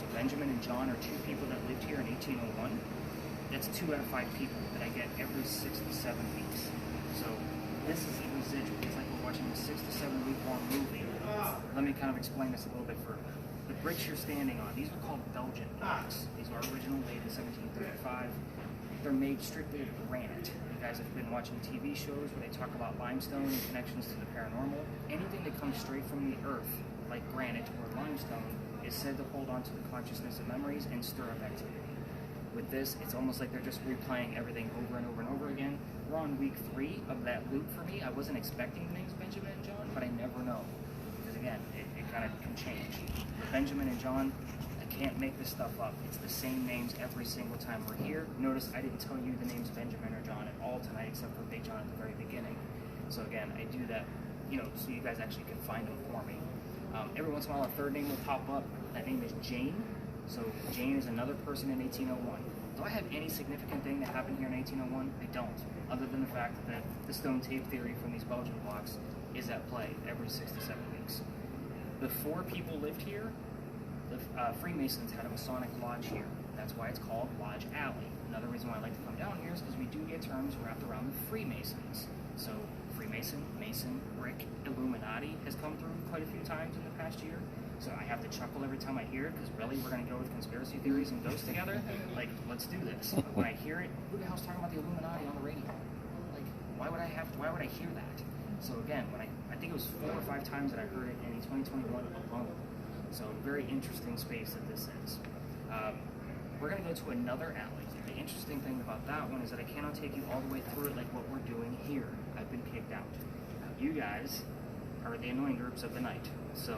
So Benjamin and John are 2 people that lived here in 1801. That's 2 out of 5 people that I get every 6 to 7 weeks. So this is a residual. It's like we're watching a 6 to 7 week long movie. Let me kind of explain this a little bit further. The bricks you're standing on, these are called Belgian bricks. These are original, made in 1735. They're made strictly of granite. You guys have been watching TV shows where they talk about limestone and connections to the paranormal. Anything that comes straight from the earth, like granite or limestone, is said to hold on to the consciousness and memories and stir up activity. With this, it's almost like they're just replaying everything over and over and over again. We're on week 3 of that loop for me. I wasn't expecting the names Benjamin and John, but I never know. Because again, it kind of can change. But Benjamin and John, I can't make this stuff up. It's the same names every single time we're here. Notice I didn't tell you the names Benjamin or John at all tonight, except for Big John at the very beginning. So again, I do that, so you guys actually can find them for me. Every once in a while, a third name will pop up. That name is Jane. So Jane is another person in 1801. Do I have any significant thing that happened here in 1801? I don't, other than the fact that the stone tape theory from these Belgian blocks is at play every 6 to 7 weeks. Before people lived here, the Freemasons had a Masonic lodge here. That's why it's called Lodge Alley. Another reason why I like to come down here is because we do get terms wrapped around the Freemasons. So Freemason, Mason, Brick, Illuminati has come through quite a few times in the past year. So I have to chuckle every time I hear it because really we're going to go with conspiracy theories and ghosts together? Like, let's do this. But when I hear it, who the hell's talking about the Illuminati on the radio? Like, why would I hear that? So again, I think it was 4 or 5 times that I heard it in 2021 alone. So very interesting space that this is. We're going to go to another alley. The interesting thing about that one is that I cannot take you all the way through it like what we're doing here. I've been kicked out. Now you guys are the annoying groups of the night. So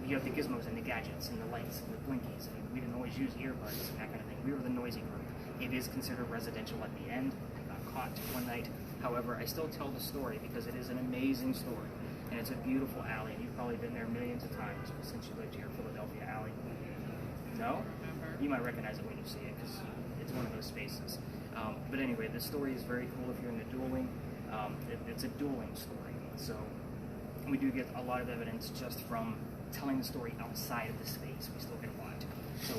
you have the gizmos and the gadgets and the lights and the blinkies, and we didn't always use earbuds and that kind of thing. We were the noisy group. It is considered residential at the end. I got caught one night. However, I still tell the story because it is an amazing story. And it's a beautiful alley. You've probably been there millions of times since you lived here, Philadelphia Alley. No? You might recognize it when you see it because it's one of those spaces. But anyway, this story is very cool if you're into dueling. It's a dueling story. So we do get a lot of evidence just from telling the story outside of the space. We still get a lot. So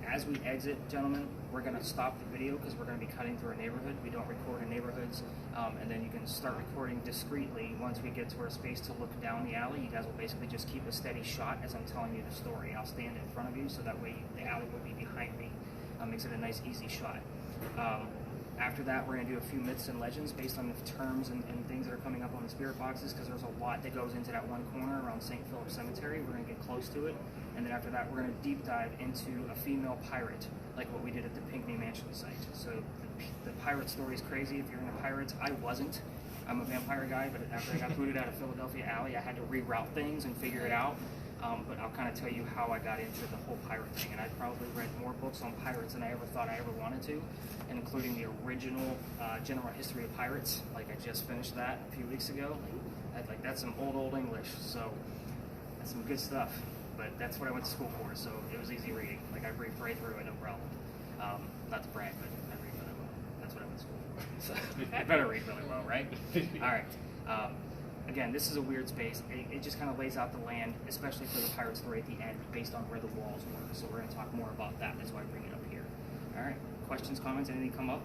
as we exit, gentlemen, we're going to stop the video because we're going to be cutting through a neighborhood. We don't record in neighborhoods. And then you can start recording discreetly once we get to our space to look down the alley. You guys will basically just keep a steady shot as I'm telling you the story. I'll stand in front of you so that way the alley will be behind me. Makes it a nice, easy shot. After that, we're going to do a few myths and legends based on the terms and things that are coming up on the spirit boxes because there's a lot that goes into that one corner around St. Philip Cemetery. We're going to get close to it. And then after that, we're going to deep dive into a female pirate, like what we did at the Pinckney Mansion site. So the pirate story is crazy. If you're into pirates, I wasn't. I'm a vampire guy, but after I got booted out of Philadelphia Alley, I had to reroute things and figure it out. But I'll kind of tell you how I got into the whole pirate thing. And I probably read more books on pirates than I ever thought I ever wanted to, including the original General History of Pirates. Like I just finished that a few weeks ago. That's some old English. So that's some good stuff. But that's what I went to school for. So it was easy reading. Like I breezed right through it, no problem. Not to brag, but I read really well. That's what I went to school for. So I better read really well, right? All right. again, this is a weird space. It just kind of lays out the land, especially for the pirate story at the end, based on where the walls were. So we're going to talk more about that. That's why I bring it up here. All right. Questions, comments, anything come up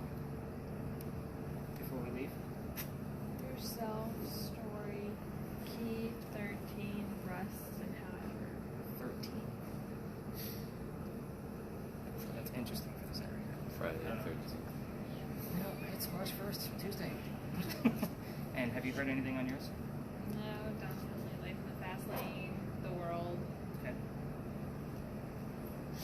before we leave? Yourself, story, key 13, rust, and however. 13. That's interesting for this area. Friday the 13th. No, it's March 1st, Tuesday. And have you heard anything on yours? No, definitely Life in the Fast Lane, The World. Okay.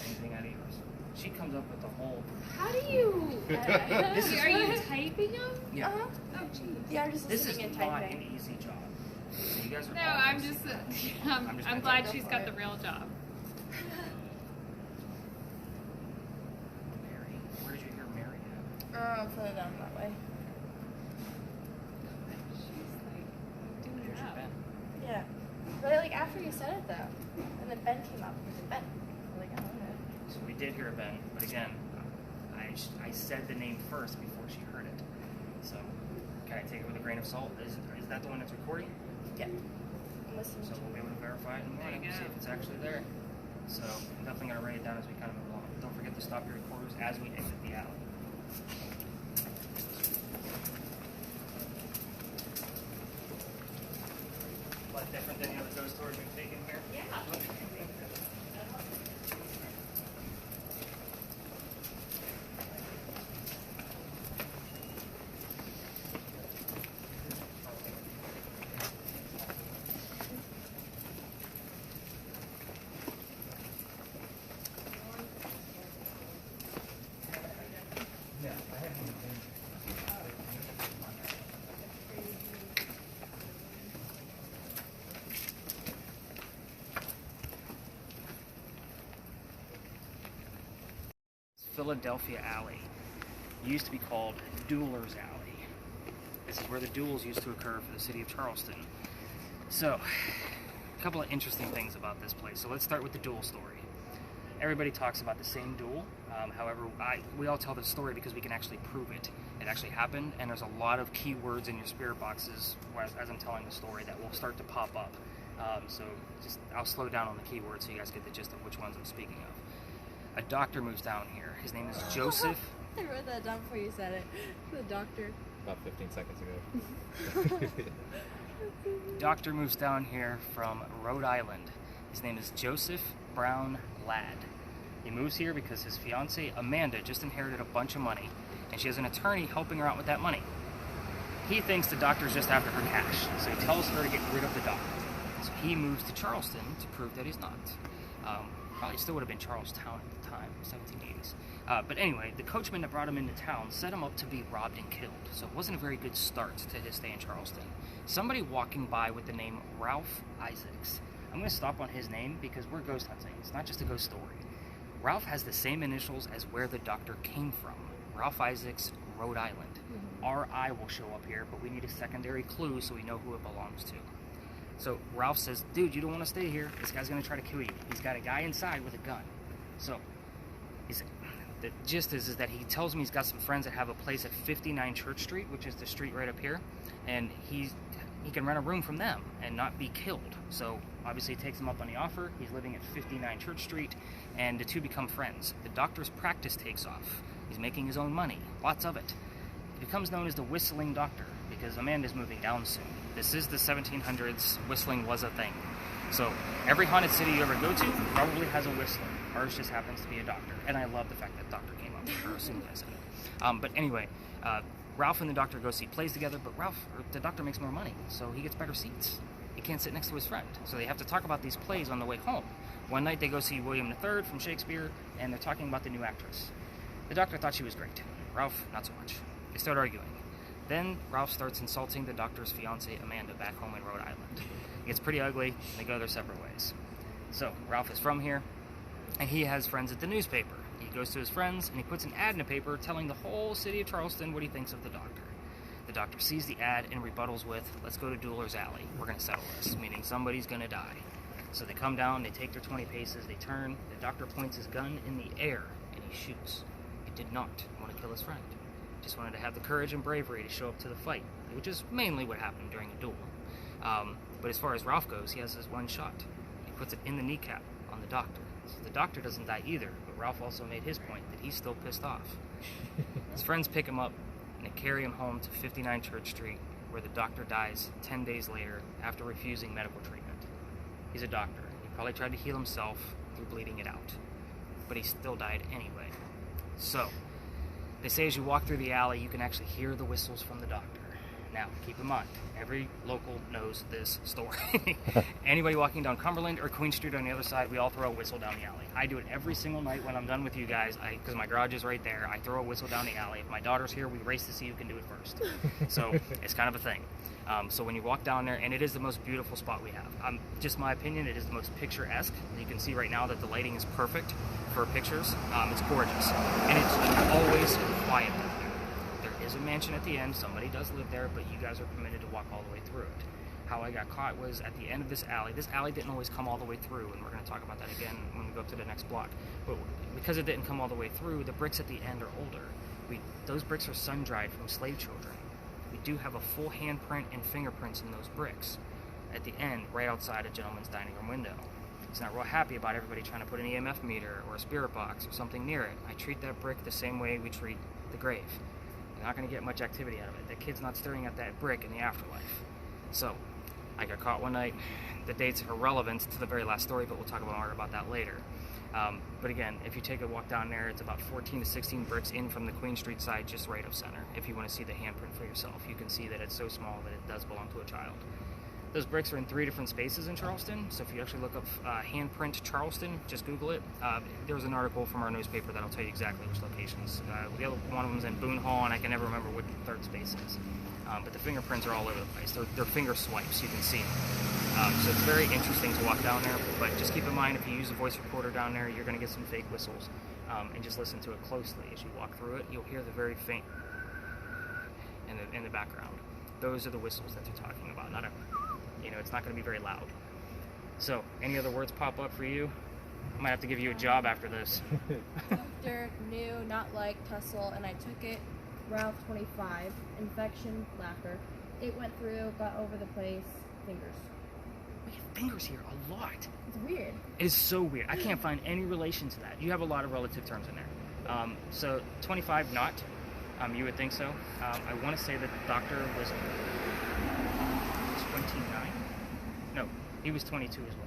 Anything out of yours? She comes up with the whole. How do you? This is Are you typing them? Yeah. Oh, jeez. Yeah, I'm just This is listening and not typing. an easy job. So you guys are. No, all I'm nice. just. I'm just I'm gonna glad go she's for got it. the real job. Mary. Where did you hear Mary at? Further down that way. She's like doing Here's it your up. pen. Yeah. But like after you said it though, and then Ben came up. Was it Ben? I'm like, I don't know. So we did hear a Ben, but again, I said the name first before she heard it. So can I take it with a grain of salt? Is that the one that's recording? Yeah. I'm listening So to we'll be it. able to verify it in the There you morning, see go. if it's actually there. So I'm definitely going to write it down as we kind of move along. Don't forget to stop your recorders as we exit the alley. A lot different than the other ghost stories we've taken here. Yeah. Philadelphia Alley. It used to be called Duelers Alley. This is where the duels used to occur for the city of Charleston. So, a couple of interesting things about this place. So let's start with the duel story. Everybody talks about the same duel. However, we all tell the story because we can actually prove it. It actually happened, and there's a lot of keywords in your spirit boxes as I'm telling the story that will start to pop up. So I'll slow down on the keywords so you guys get the gist of which ones I'm speaking of. A doctor moves down here. His name is Joseph. I wrote that down before you said it. The doctor. About 15 seconds ago. Doctor moves down here from Rhode Island. His name is Joseph Brown Ladd. He moves here because his fiancée Amanda just inherited a bunch of money, and she has an attorney helping her out with that money. He thinks the doctor's just after her cash, so he tells her to get rid of the doctor. So he moves to Charleston to prove that he's not. Probably still would have been Charlestown at the time, 1780s. But anyway, the coachman that brought him into town set him up to be robbed and killed, so it wasn't a very good start to his stay in Charleston. Somebody walking by with the name Ralph Isaacs. I'm going to stop on his name because we're ghost hunting. It's not just a ghost story. Ralph has the same initials as where the doctor came from. Ralph Isaacs, Rhode Island. R.I. will show up here, but we need a secondary clue so we know who it belongs to. So Ralph says, dude, you don't want to stay here. This guy's going to try to kill you. He's got a guy inside with a gun. So the gist is that he tells me he's got some friends that have a place at 59 Church Street, which is the street right up here, and he can rent a room from them and not be killed. So obviously he takes him up on the offer. He's living at 59 Church Street, and the two become friends. The doctor's practice takes off. He's making his own money, lots of it. He becomes known as the Whistling Doctor because Amanda's moving down soon. This is the 1700s. Whistling was a thing. So every haunted city you ever go to probably has a whistler. Ours just happens to be a doctor. And I love the fact that doctor came up with her as soon as I said it. But anyway, Ralph and the doctor go see plays together, but the doctor makes more money, so he gets better seats. He can't sit next to his friend. So they have to talk about these plays on the way home. One night they go see William III from Shakespeare, and they're talking about the new actress. The doctor thought she was great. Ralph, not so much. They start arguing. Then Ralph starts insulting the doctor's fiancée, Amanda, back home in Rhode Island. It gets pretty ugly, and they go their separate ways. So Ralph is from here, and he has friends at the newspaper. He goes to his friends, and he puts an ad in the paper telling the whole city of Charleston what he thinks of the doctor. The doctor sees the ad and rebuttals with, let's go to Dueller's Alley. We're going to settle this, meaning somebody's going to die. So they come down, they take their 20 paces, they turn, the doctor points his gun in the air, and he shoots. He did not want to kill his friend. Just wanted to have the courage and bravery to show up to the fight, which is mainly what happened during a duel. But as far as Ralph goes, he has his one shot. He puts it in the kneecap on the doctor. So the doctor doesn't die either, but Ralph also made his point that he's still pissed off. His friends pick him up and they carry him home to 59 Church Street, where the doctor dies 10 days later after refusing medical treatment. He's a doctor. He probably tried to heal himself through bleeding it out, but he still died anyway. So, they say as you walk through the alley, you can actually hear the whistles from the doctor. Now, keep in mind, every local knows this story. Anybody walking down Cumberland or Queen Street on the other side, we all throw a whistle down the alley. I do it every single night when I'm done with you guys, because my garage is right there. I throw a whistle down the alley. If my daughter's here, we race to see who can do it first. So, it's kind of a thing. So when you walk down there, and it is the most beautiful spot we have. Just my opinion, it is the most picturesque. You can see right now that the lighting is perfect for pictures. It's gorgeous. And it's always quiet down there. There is a mansion at the end. Somebody does live there, but you guys are permitted to walk all the way through it. How I got caught was at the end of this alley. This alley didn't always come all the way through, and we're going to talk about that again when we go up to the next block. But because it didn't come all the way through, the bricks at the end are older. Those bricks are sun-dried from slave children. We do have a full handprint and fingerprints in those bricks at the end, right outside a gentleman's dining room window. He's not real happy about everybody trying to put an EMF meter or a spirit box or something near it. I treat that brick the same way we treat the grave. You're not going to get much activity out of it. The kid's not staring at that brick in the afterlife. So, I got caught one night. The date's irrelevant to the very last story, but we'll talk more about that later. But again, if you take a walk down there, it's about 14 to 16 bricks in from the Queen Street side, just right of center. If you want to see the handprint for yourself, you can see that it's so small that it does belong to a child. Those bricks are in 3 different spaces in Charleston, so if you actually look up handprint Charleston, just Google it. There was an article from our newspaper that'll tell you exactly which locations. The other one of them is in Boone Hall, and I can never remember what the third space is. But the fingerprints are all over the place. They're finger swipes, you can see them. So it's very interesting to walk down there, but just keep in mind if you use a voice recorder down there, you're going to get some fake whistles. And just listen to it closely. As you walk through it, you'll hear the very faint in the background. Those are the whistles that they're talking about. Not a, it's not going to be very loud. So, any other words pop up for you? I might have to give you a job after this. Doctor, new, not like, tussle, and I took it. Ralph 25, infection, laughter. It went through, got over the place, fingers. We have fingers here a lot. It's weird. It is so weird. I can't find any relation to that. You have a lot of relative terms in there. So 25, not. You would think so. I want to say that the doctor was 29. No, he was 22 as well.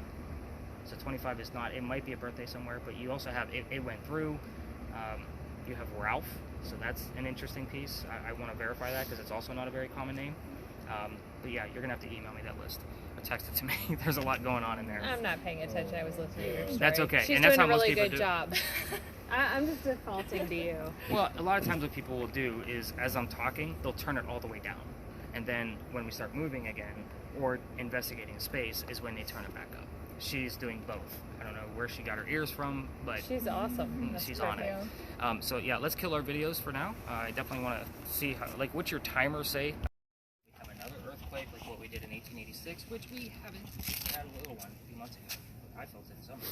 So 25 is not. It might be a birthday somewhere, but you also have, it went through. You have Ralph, so that's an interesting piece. I want to verify that because it's also not a very common name. But yeah, you're going to have to email me that list or text it to me. There's a lot going on in there. I'm not paying attention. I was listening to your story. That's okay. She's and that's doing how a really most people good do. job. I'm just defaulting to you. Well, a lot of times what people will do is, as I'm talking, they'll turn it all the way down. And then when we start moving again, or investigating space, is when they turn it back up. She's doing both. I don't know where she got her ears from, but She's awesome. she's on it. So yeah, let's kill our videos for now. I definitely want to see how, like, what's your timer say? We have another earthquake like what we did in 1886, which we haven't had a little one a few months ago. I felt it some ago.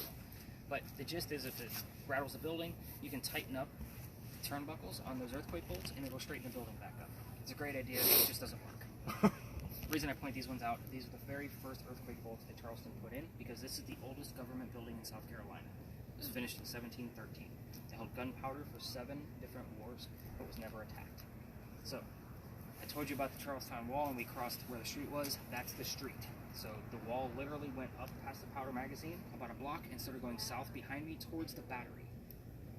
But the gist is, if it rattles the building, you can tighten up the turnbuckles on those earthquake bolts, and it'll straighten the building back up. It's a great idea. It just doesn't work. The reason I point these ones out, these are the very first earthquake bolts that Charleston put in, because this is the oldest government building in South Carolina. It was finished in 1713. It held gunpowder for 7 different wars, but was never attacked. So, I told you about the Charlestown Wall, and we crossed where the street was. That's the street. So the wall literally went up past the powder magazine, about a block, and started going south behind me towards the battery.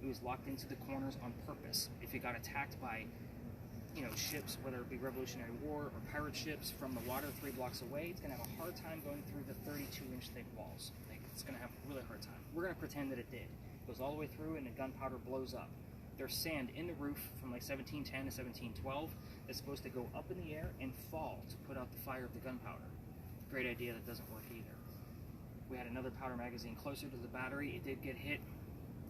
It was locked into the corners on purpose. If it got attacked by ships, whether it be Revolutionary War or pirate ships from the water 3 blocks away, it's going to have a hard time going through the 32-inch thick walls. It's going to have a really hard time. We're going to pretend that it did. It goes all the way through, and the gunpowder blows up. There's sand in the roof from like 1710 to 1712 that's supposed to go up in the air and fall to put out the fire of the gunpowder. Great idea that doesn't work either. We had another powder magazine closer to the battery. It did get hit,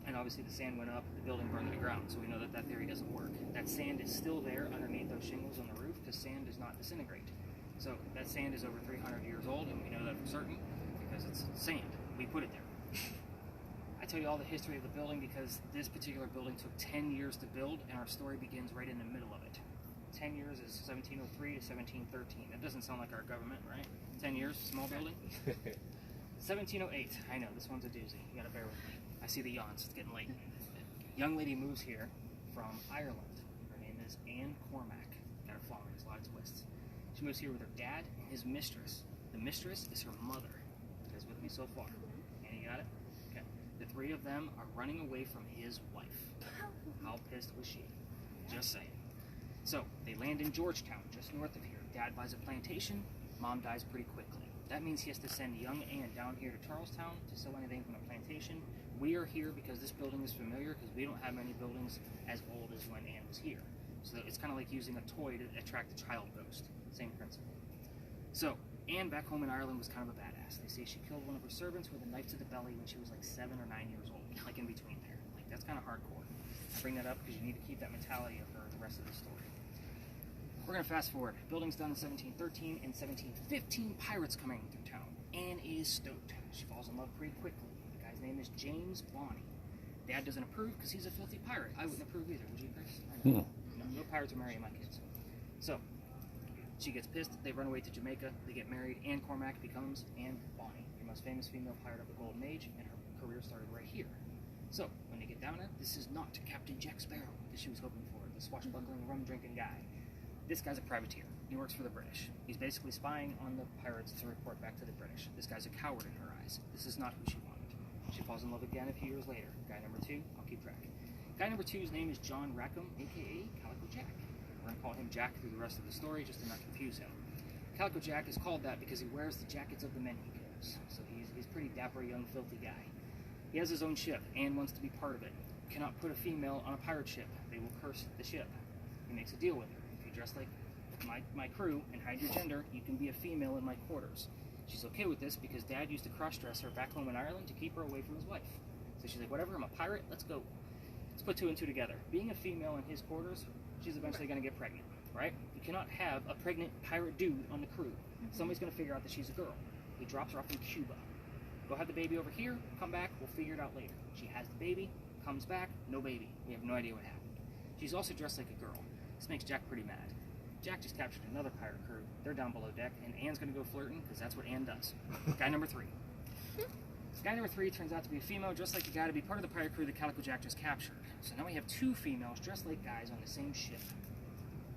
and obviously the sand went up, the building burned to the ground, so we know that that theory doesn't work. That sand is still there underneath those shingles on the roof, because sand does not disintegrate. So that sand is over 300 years old, and we know that for certain because it's sand. We put it there. I tell you all the history of the building because this particular building took 10 years to build, and our story begins right in the middle of it. 10 years is 1703 to 1713. That doesn't sound like our government, right? 10 years, small building. 1708. I know, this one's a doozy. You gotta bear with me. I see the yawns, it's getting late. Young lady moves here from Ireland. Her name is Anne Cormack. Gotta follow me, there's a lot of twists. She moves here with her dad and his mistress. The mistress is her mother. You guys with me so far? And you got it? Okay. The three of them are running away from his wife. How pissed was she? Just saying. So, they land in Georgetown, just north of here. Dad buys a plantation, mom dies pretty quickly. That means he has to send young Anne down here to Charlestown to sell anything from the plantation. We are here because this building is familiar, because we don't have many buildings as old as when Anne was here. So it's kind of like using a toy to attract a child ghost. Same principle. So, Anne back home in Ireland was kind of a badass. They say she killed one of her servants with a knife to the belly when she was like 7 or 9 years old, like in between there. Like, that's kind of hardcore. I bring that up because you need to keep that mentality of her the rest of the story. We're going to fast forward. Building's done in 1713. In 1715, pirates coming through town. Anne is stoked. She falls in love pretty quickly. The guy's name is James Bonny. Dad doesn't approve because he's a filthy pirate. I wouldn't approve either, would you, Chris? I know. No pirates are marrying my kids. So, she gets pissed. They run away to Jamaica. They get married. Anne Cormack becomes Anne Bonny, the most famous female pirate of the Golden Age, and her career started right here. So, when they get down there, this is not Captain Jack Sparrow that she was hoping for, the swashbuckling, rum-drinking guy. This guy's a privateer. He works for the British. He's basically spying on the pirates to report back to the British. This guy's a coward in her eyes. This is not who she wanted. She falls in love again a few years later. Guy number 2, I'll keep track. Guy number 2's name is John Rackham, a.k.a. Calico Jack. We're going to call him Jack through the rest of the story just to not confuse him. Calico Jack is called that because he wears the jackets of the men he kills. So he's a pretty dapper, young, filthy guy. He has his own ship. Anne wants to be part of it. Cannot put a female on a pirate ship. They will curse the ship. He makes a deal with her. If you dress like my crew and hide your gender, you can be a female in my quarters. She's okay with this because Dad used to cross-dress her back home in Ireland to keep her away from his wife. So she's like, whatever, I'm a pirate, let's go. Let's put 2 and 2 together. Being a female in his quarters, she's eventually going to get pregnant, right? You cannot have a pregnant pirate dude on the crew. Somebody's going to figure out that she's a girl. He drops her off in Cuba. Go have the baby over here, come back, we'll figure it out later. She has the baby, comes back, no baby. We have no idea what happened. She's also dressed like a girl. This makes Jack pretty mad. Jack just captured another pirate crew. They're down below deck, and Anne's going to go flirting, because that's what Anne does. Guy number 3. Guy number 3 turns out to be a female dressed like a guy to be part of the pirate crew that Calico Jack just captured. So now we have 2 females dressed like guys on the same ship.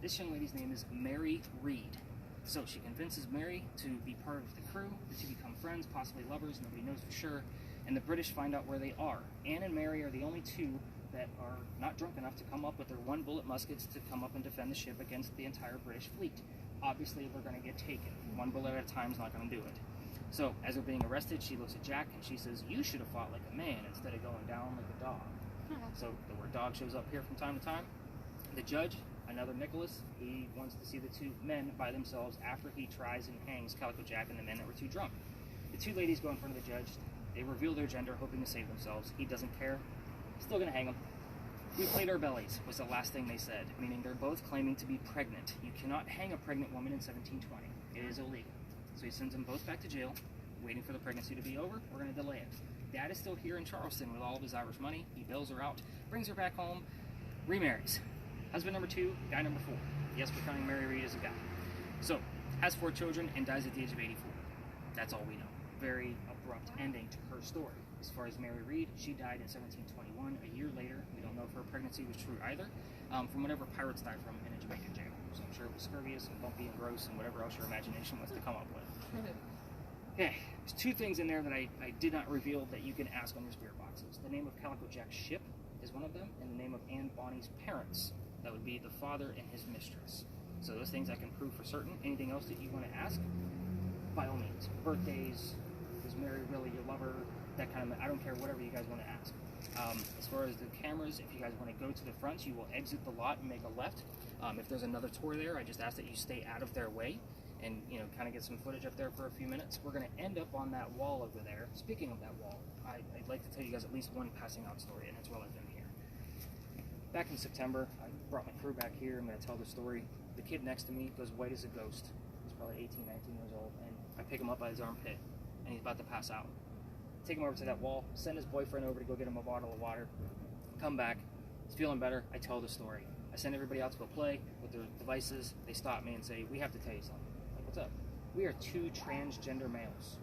This young lady's name is Mary Reed. So she convinces Mary to be part of the crew, to become friends, possibly lovers, nobody knows for sure, and the British find out where they are. Anne and Mary are the only 2 that are not drunk enough to come up with their 1-bullet muskets to come up and defend the ship against the entire British fleet. Obviously, they're going to get taken. 1 bullet at a time is not going to do it. So, as they're being arrested, she looks at Jack and she says, you should have fought like a man instead of going down like a dog. So, the word dog shows up here from time to time. The judge, another Nicholas, he wants to see the 2 men by themselves after he tries and hangs Calico Jack and the men that were too drunk. The 2 ladies go in front of the judge. They reveal their gender, hoping to save themselves. He doesn't care. Still going to hang them. We played our bellies, was the last thing they said, meaning they're both claiming to be pregnant. You cannot hang a pregnant woman in 1720. It is illegal. So he sends them both back to jail, waiting for the pregnancy to be over. We're going to delay it. Dad is still here in Charleston with all of his Irish money. He bails her out, brings her back home, remarries. Husband number 2, guy number 4. Yes, we're counting Mary Reed as a guy. So, has 4 children and dies at the age of 84. That's all we know. Very abrupt ending to her story. As far as Mary Reed, she died in 1721. A year later, we don't know if her pregnancy was true either, from whatever pirates died from in a Jamaican jail. So I'm sure it was scurvious and bumpy and gross and whatever else your imagination wants to come up with. Okay, there's 2 things in there that I did not reveal that you can ask on your spirit boxes. The name of Calico Jack's ship is one of them, and the name of Anne Bonny's parents. That would be the father and his mistress. So those things I can prove for certain. Anything else that you want to ask, by all means. Birthdays, is Mary really your lover? That kind of, I don't care, whatever you guys want to ask. As far as the cameras, if you guys want to go to the front, you will exit the lot and make a left. If there's another tour there, I just ask that you stay out of their way and, you know, kind of get some footage up there for a few minutes. We're going to end up on that wall over there. Speaking of that wall, I'd like to tell you guys at least one passing out story, and that's while I've been here. Back in September, I brought my crew back here. I'm going to tell the story. The kid next to me goes white as a ghost. He's probably 18, 19 years old, and I pick him up by his armpit, and he's about to pass out. Take him over to that wall, send his boyfriend over to go get him a bottle of water, come back, he's feeling better, I tell the story. I send everybody out to go play with their devices. They stop me and say, "We have to tell you something." Like, what's up? We are 2 transgender males.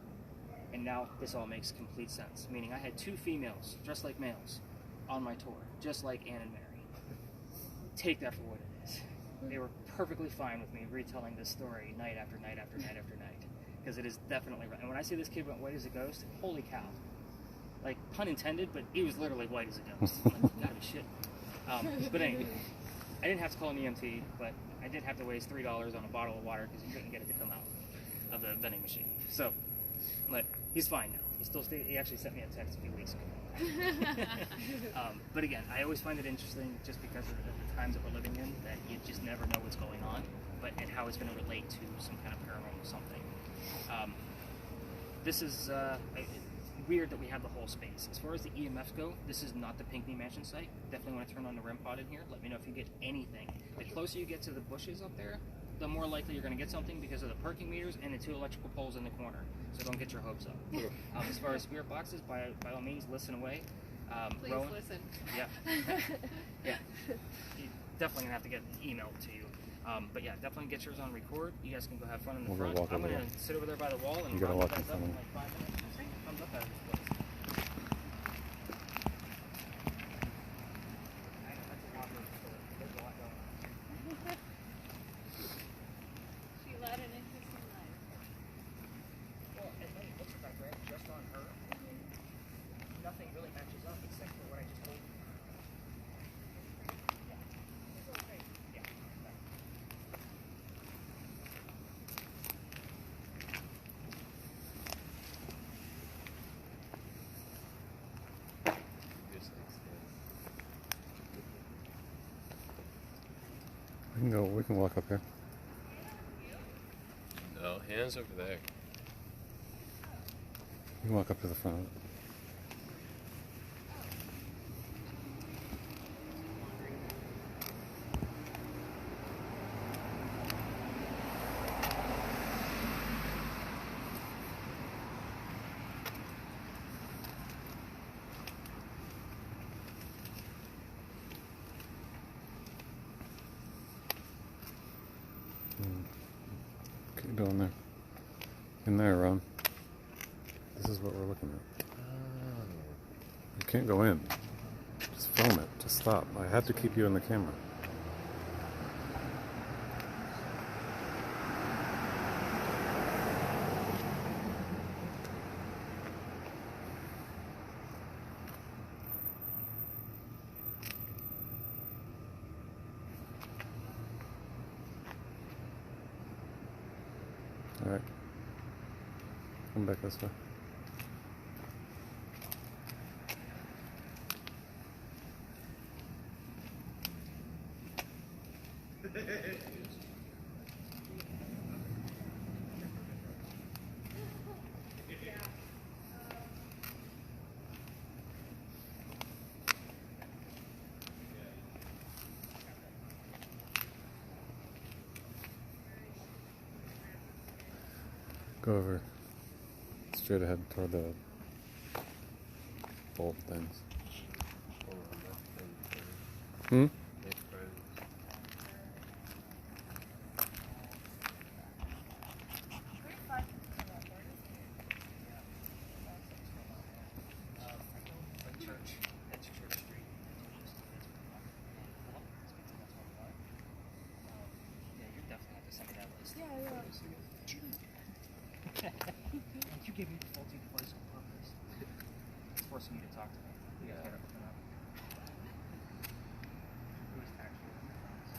And now this all makes complete sense. Meaning I had 2 females dressed like males on my tour, just like Ann and Mary. Take that for what it is. They were perfectly fine with me retelling this story night after night after night after night. Because it is definitely right. And when I say this kid went white as a ghost, holy cow. Like, pun intended, but he was literally white as a ghost. Like, gotta be shit. But anyway, I didn't have to call an EMT, but I did have to waste $3 on a bottle of water because he couldn't get it to come out of the vending machine. So, but he's fine now. He actually sent me a text a few weeks ago. But again, I always find it interesting just because of the times that we're living in, that you just never know what's going on, and how it's going to relate to some kind of paranormal something. This is weird that we have the whole space. As far as the EMFs go, this is not the Pinckney Mansion site. Definitely want to turn on the REM pod in here. Let me know if you get anything. The closer you get to the bushes up there, the more likely you're going to get something because of the parking meters and the 2 electrical poles in the corner. So don't get your hopes up. As far as spirit boxes, by all means, listen away. Please Rowan, listen. Yeah. Yeah. You're definitely going to have to get emailed to you. But yeah, definitely get yours on record. You guys can go have fun in the We'll go front. walk I'm over going there. to sit over there by the wall and You gotta round walk you in guys up front in of like 5 minutes. See what comes up out of this place. I know, that's a lot of there's a lot going on. She led an interesting life. Well, at night, looks like I read just on her. Nothing really matches up except for what I just told you. Yeah. Yeah. We can walk up here. No, hands over there. You can walk up to the front. What are you doing there? In there, Ron. This is what we're looking at. You can't go in. Just film it. Just stop. I have to keep you in the camera. Alright. Come back this way. Go over straight ahead toward the bulb things. Hmm? You gave me the faulty device on purpose. It's forcing me to talk to them. You guys gotta open up. Who's actually in the house?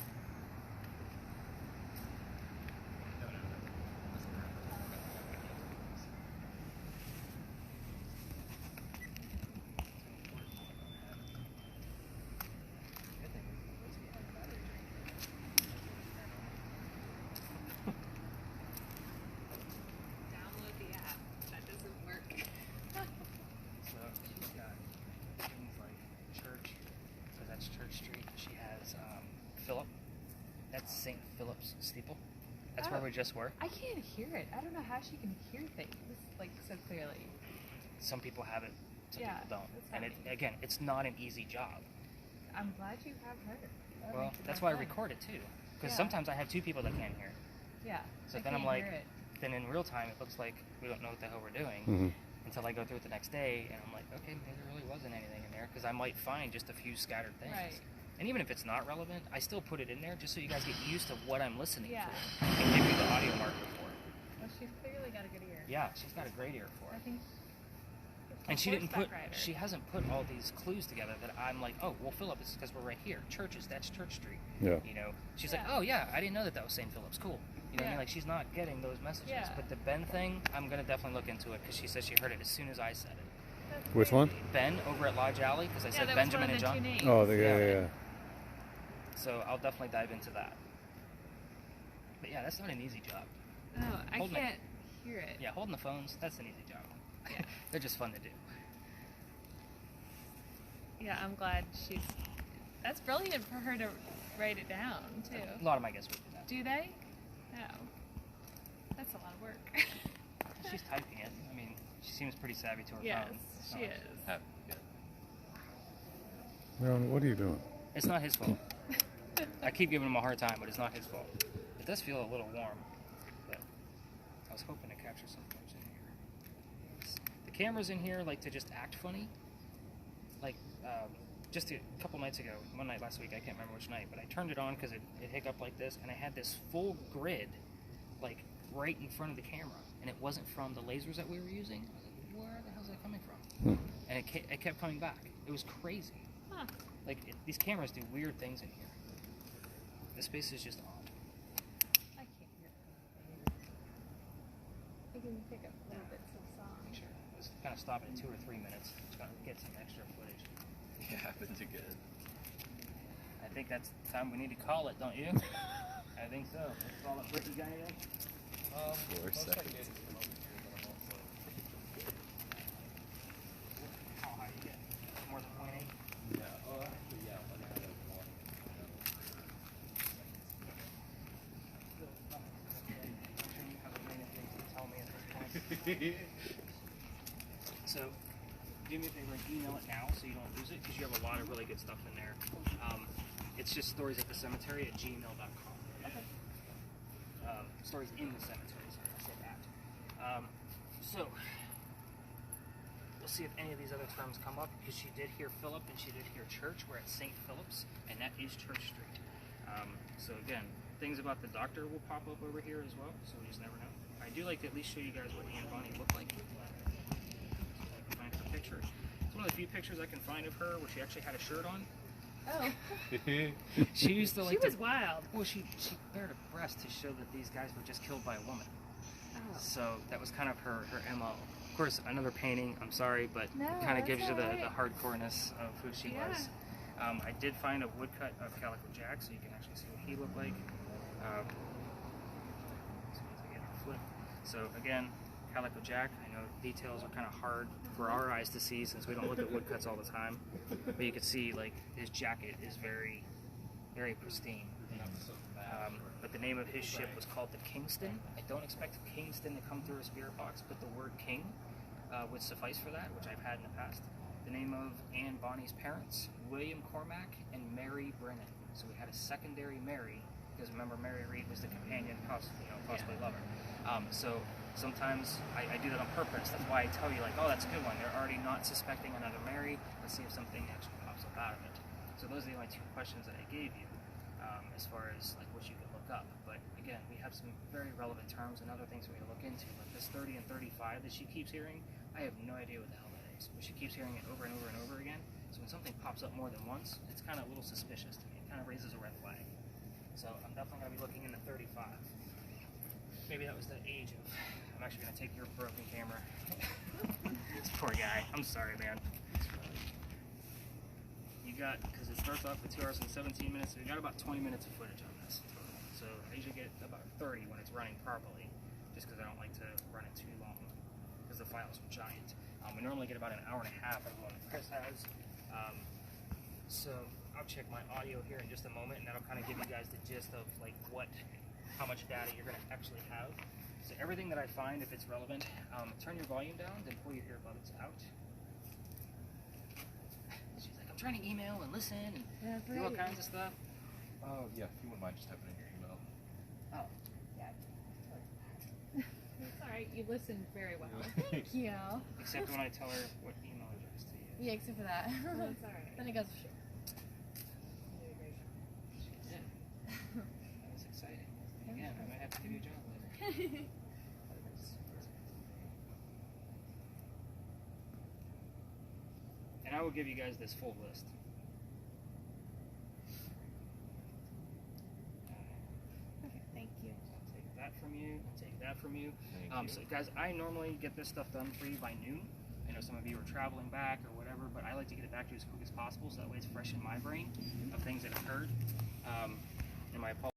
Download the app. That doesn't work. So she's got things like church, so that's Church Street. She has Philip. That's St. Philip's Steeple. That's where we just were. I can't hear it. I don't know how she can hear things like so clearly. Some people have it, some Yeah, people don't. that's And funny. again, it's not an easy job. I'm glad you have her. That Well, makes it that's more why I fun. record it too. Because Yeah. sometimes I have two people that can't hear. Yeah. So I then I'm can't like, hear it. then in real time it looks like we don't know what the hell we're doing Mhm. until I go through it the next day, and I'm like, okay, maybe there really wasn't anything in there, because I might find just a few scattered things. Right. And even if it's not relevant, I still put it in there just so you guys get used to what I'm listening Yeah. for and give you the audio marker for it. Well, she's clearly got a good ear. Yeah, she's got a great ear for I it. think. And she didn't put, Horseback rider. she hasn't put all these clues together that I'm like, oh, well, Phillips, because we're right here. Churches, that's Church Street. Yeah. You know, she's Yeah. like, oh yeah, I didn't know that that was St. Philip's. Cool. You know what I Yeah. mean? Like, she's not getting those messages. Yeah. But the Ben thing, I'm gonna definitely look into it because she said she heard it as soon as I said it. That's Which one? crazy. Ben over at Lodge Alley, because I Yeah, said that Benjamin was and one of the John. two names. Oh, yeah. So I'll definitely dive into that. But yeah, that's not an easy job. No, I Hold my- can't hear it. Yeah, holding the phones, that's an easy job. Yeah. They're just fun to do. Yeah, I'm glad she's. That's brilliant for her to write it down too. A lot of my guests would do that. Do they? No. That's a lot of work. She's typing it. I mean, she seems pretty savvy to her Yes, phone. she is. Ron, what are you doing? It's not his fault. I keep giving him a hard time, but it's not his fault. It does feel a little warm, but I was hoping to capture some things in here. The cameras in here like to just act funny. Like, just a couple nights ago, one night last week, I can't remember which night, but I turned it on because it hiccuped like this, and I had this full grid, like, right in front of the camera, and it wasn't from the lasers that we were using. I was like, where the hell is that coming from? Hmm. And it kept coming back. It was crazy. Huh. Like, these cameras do weird things in here. This space is just odd. I can't hear it. I can pick up little bits of song. Make sure. Let's kind of stop at 2 or 3 minutes. Just gotta get some extra footage. Yeah, happened to get. I think that's the time we need to call it, don't you? I think so. Let's call it Brittany guy again. 4 seconds. How high you get? More than 0.8? Yeah. Oh, actually, yeah. I have one. I'm sure you have a million things to tell me at this point. So, do me a favor and email it now so you don't lose it, because you have a lot of really good stuff in there. It's just stories at the cemetery at gmail.com. Okay. Stories in the cemetery, sorry, I said that. So, we'll see if any of these other terms come up, because she did hear Philip and she did hear church. We're at St. Philip's, and that is Church Street. So again, things about the doctor will pop up over here as well, so we just never know. I do like to at least show you guys what Aunt Bonnie looked like. So I can find her picture. It's one of the few pictures I can find of her where she actually had a shirt on. Oh, She used to she like was to, wild. well, she bared a breast to show that these guys were just killed by a woman. Oh. So that was kind of her MO. Of course, another painting, I'm sorry, but No, kind of that's gives you the alright. hardcoreness of who she Yeah. was. I did find a woodcut of Calico Jack, so you can actually see what he looked like. As soon as I get it flipped. So again, Calico Jack, I know details are kind of hard for our eyes to see since we don't look at woodcuts all the time. But you can see, like, his jacket is very, very pristine. But the name of his ship was called the Kingston. I don't expect the Kingston to come through a spirit box, but the word king would suffice for that, which I've had in the past. The name of Anne Bonny's parents, William Cormack and Mary Brennan. So we had a secondary Mary, because remember Mary Reed was the companion, possibly lover. So sometimes I do that on purpose. That's why I tell you, like, oh, that's a good one. They're already not suspecting another Mary. Let's see if something actually pops up out of it. So those are the only two questions that I gave you, as far as like what you can look up. But again, we have some very relevant terms and other things we need to look into. Like this 30 and 35 that she keeps hearing, I have no idea what the hell that is. But she keeps hearing it over and over and over again. So when something pops up more than once, it's kind of a little suspicious to me. It kind of raises a red flag. So I'm definitely going to be looking into 35. Maybe that was the age of... I'm actually going to take your broken camera. This poor guy. I'm sorry, man. You got... Because it starts off with 2 hours and 17 minutes, so you got about 20 minutes of footage on this total. So I usually get about 30 when it's running properly, just because I don't like to run it too long, because the files are giant. We normally get about an hour and a half of the one that Chris has. So I'll check my audio here in just a moment, and that'll kind of give you guys the gist of like how much data you're going to actually have. So everything that I find, if it's relevant, turn your volume down, then pull your earbuds out. She's like, I'm trying to email and listen and do all kinds of stuff. Oh, yeah, if you wouldn't mind just typing in your email. Oh, yeah. It's alright, you listened very well. Thank you. Except when I tell her what email address to use. Yeah, except for that. That's alright. Then it goes, shit. That was exciting. Again, I might have to give you a job later. And I will give you guys this full list. Okay, thank you. I'll take that from you. I'll take that from you. Thank you. So, guys, I normally get this stuff done for you by noon. I know some of you are traveling back or whatever, but I like to get it back to you as quick as possible so that way it's fresh in my brain of things that occurred. And my apologies.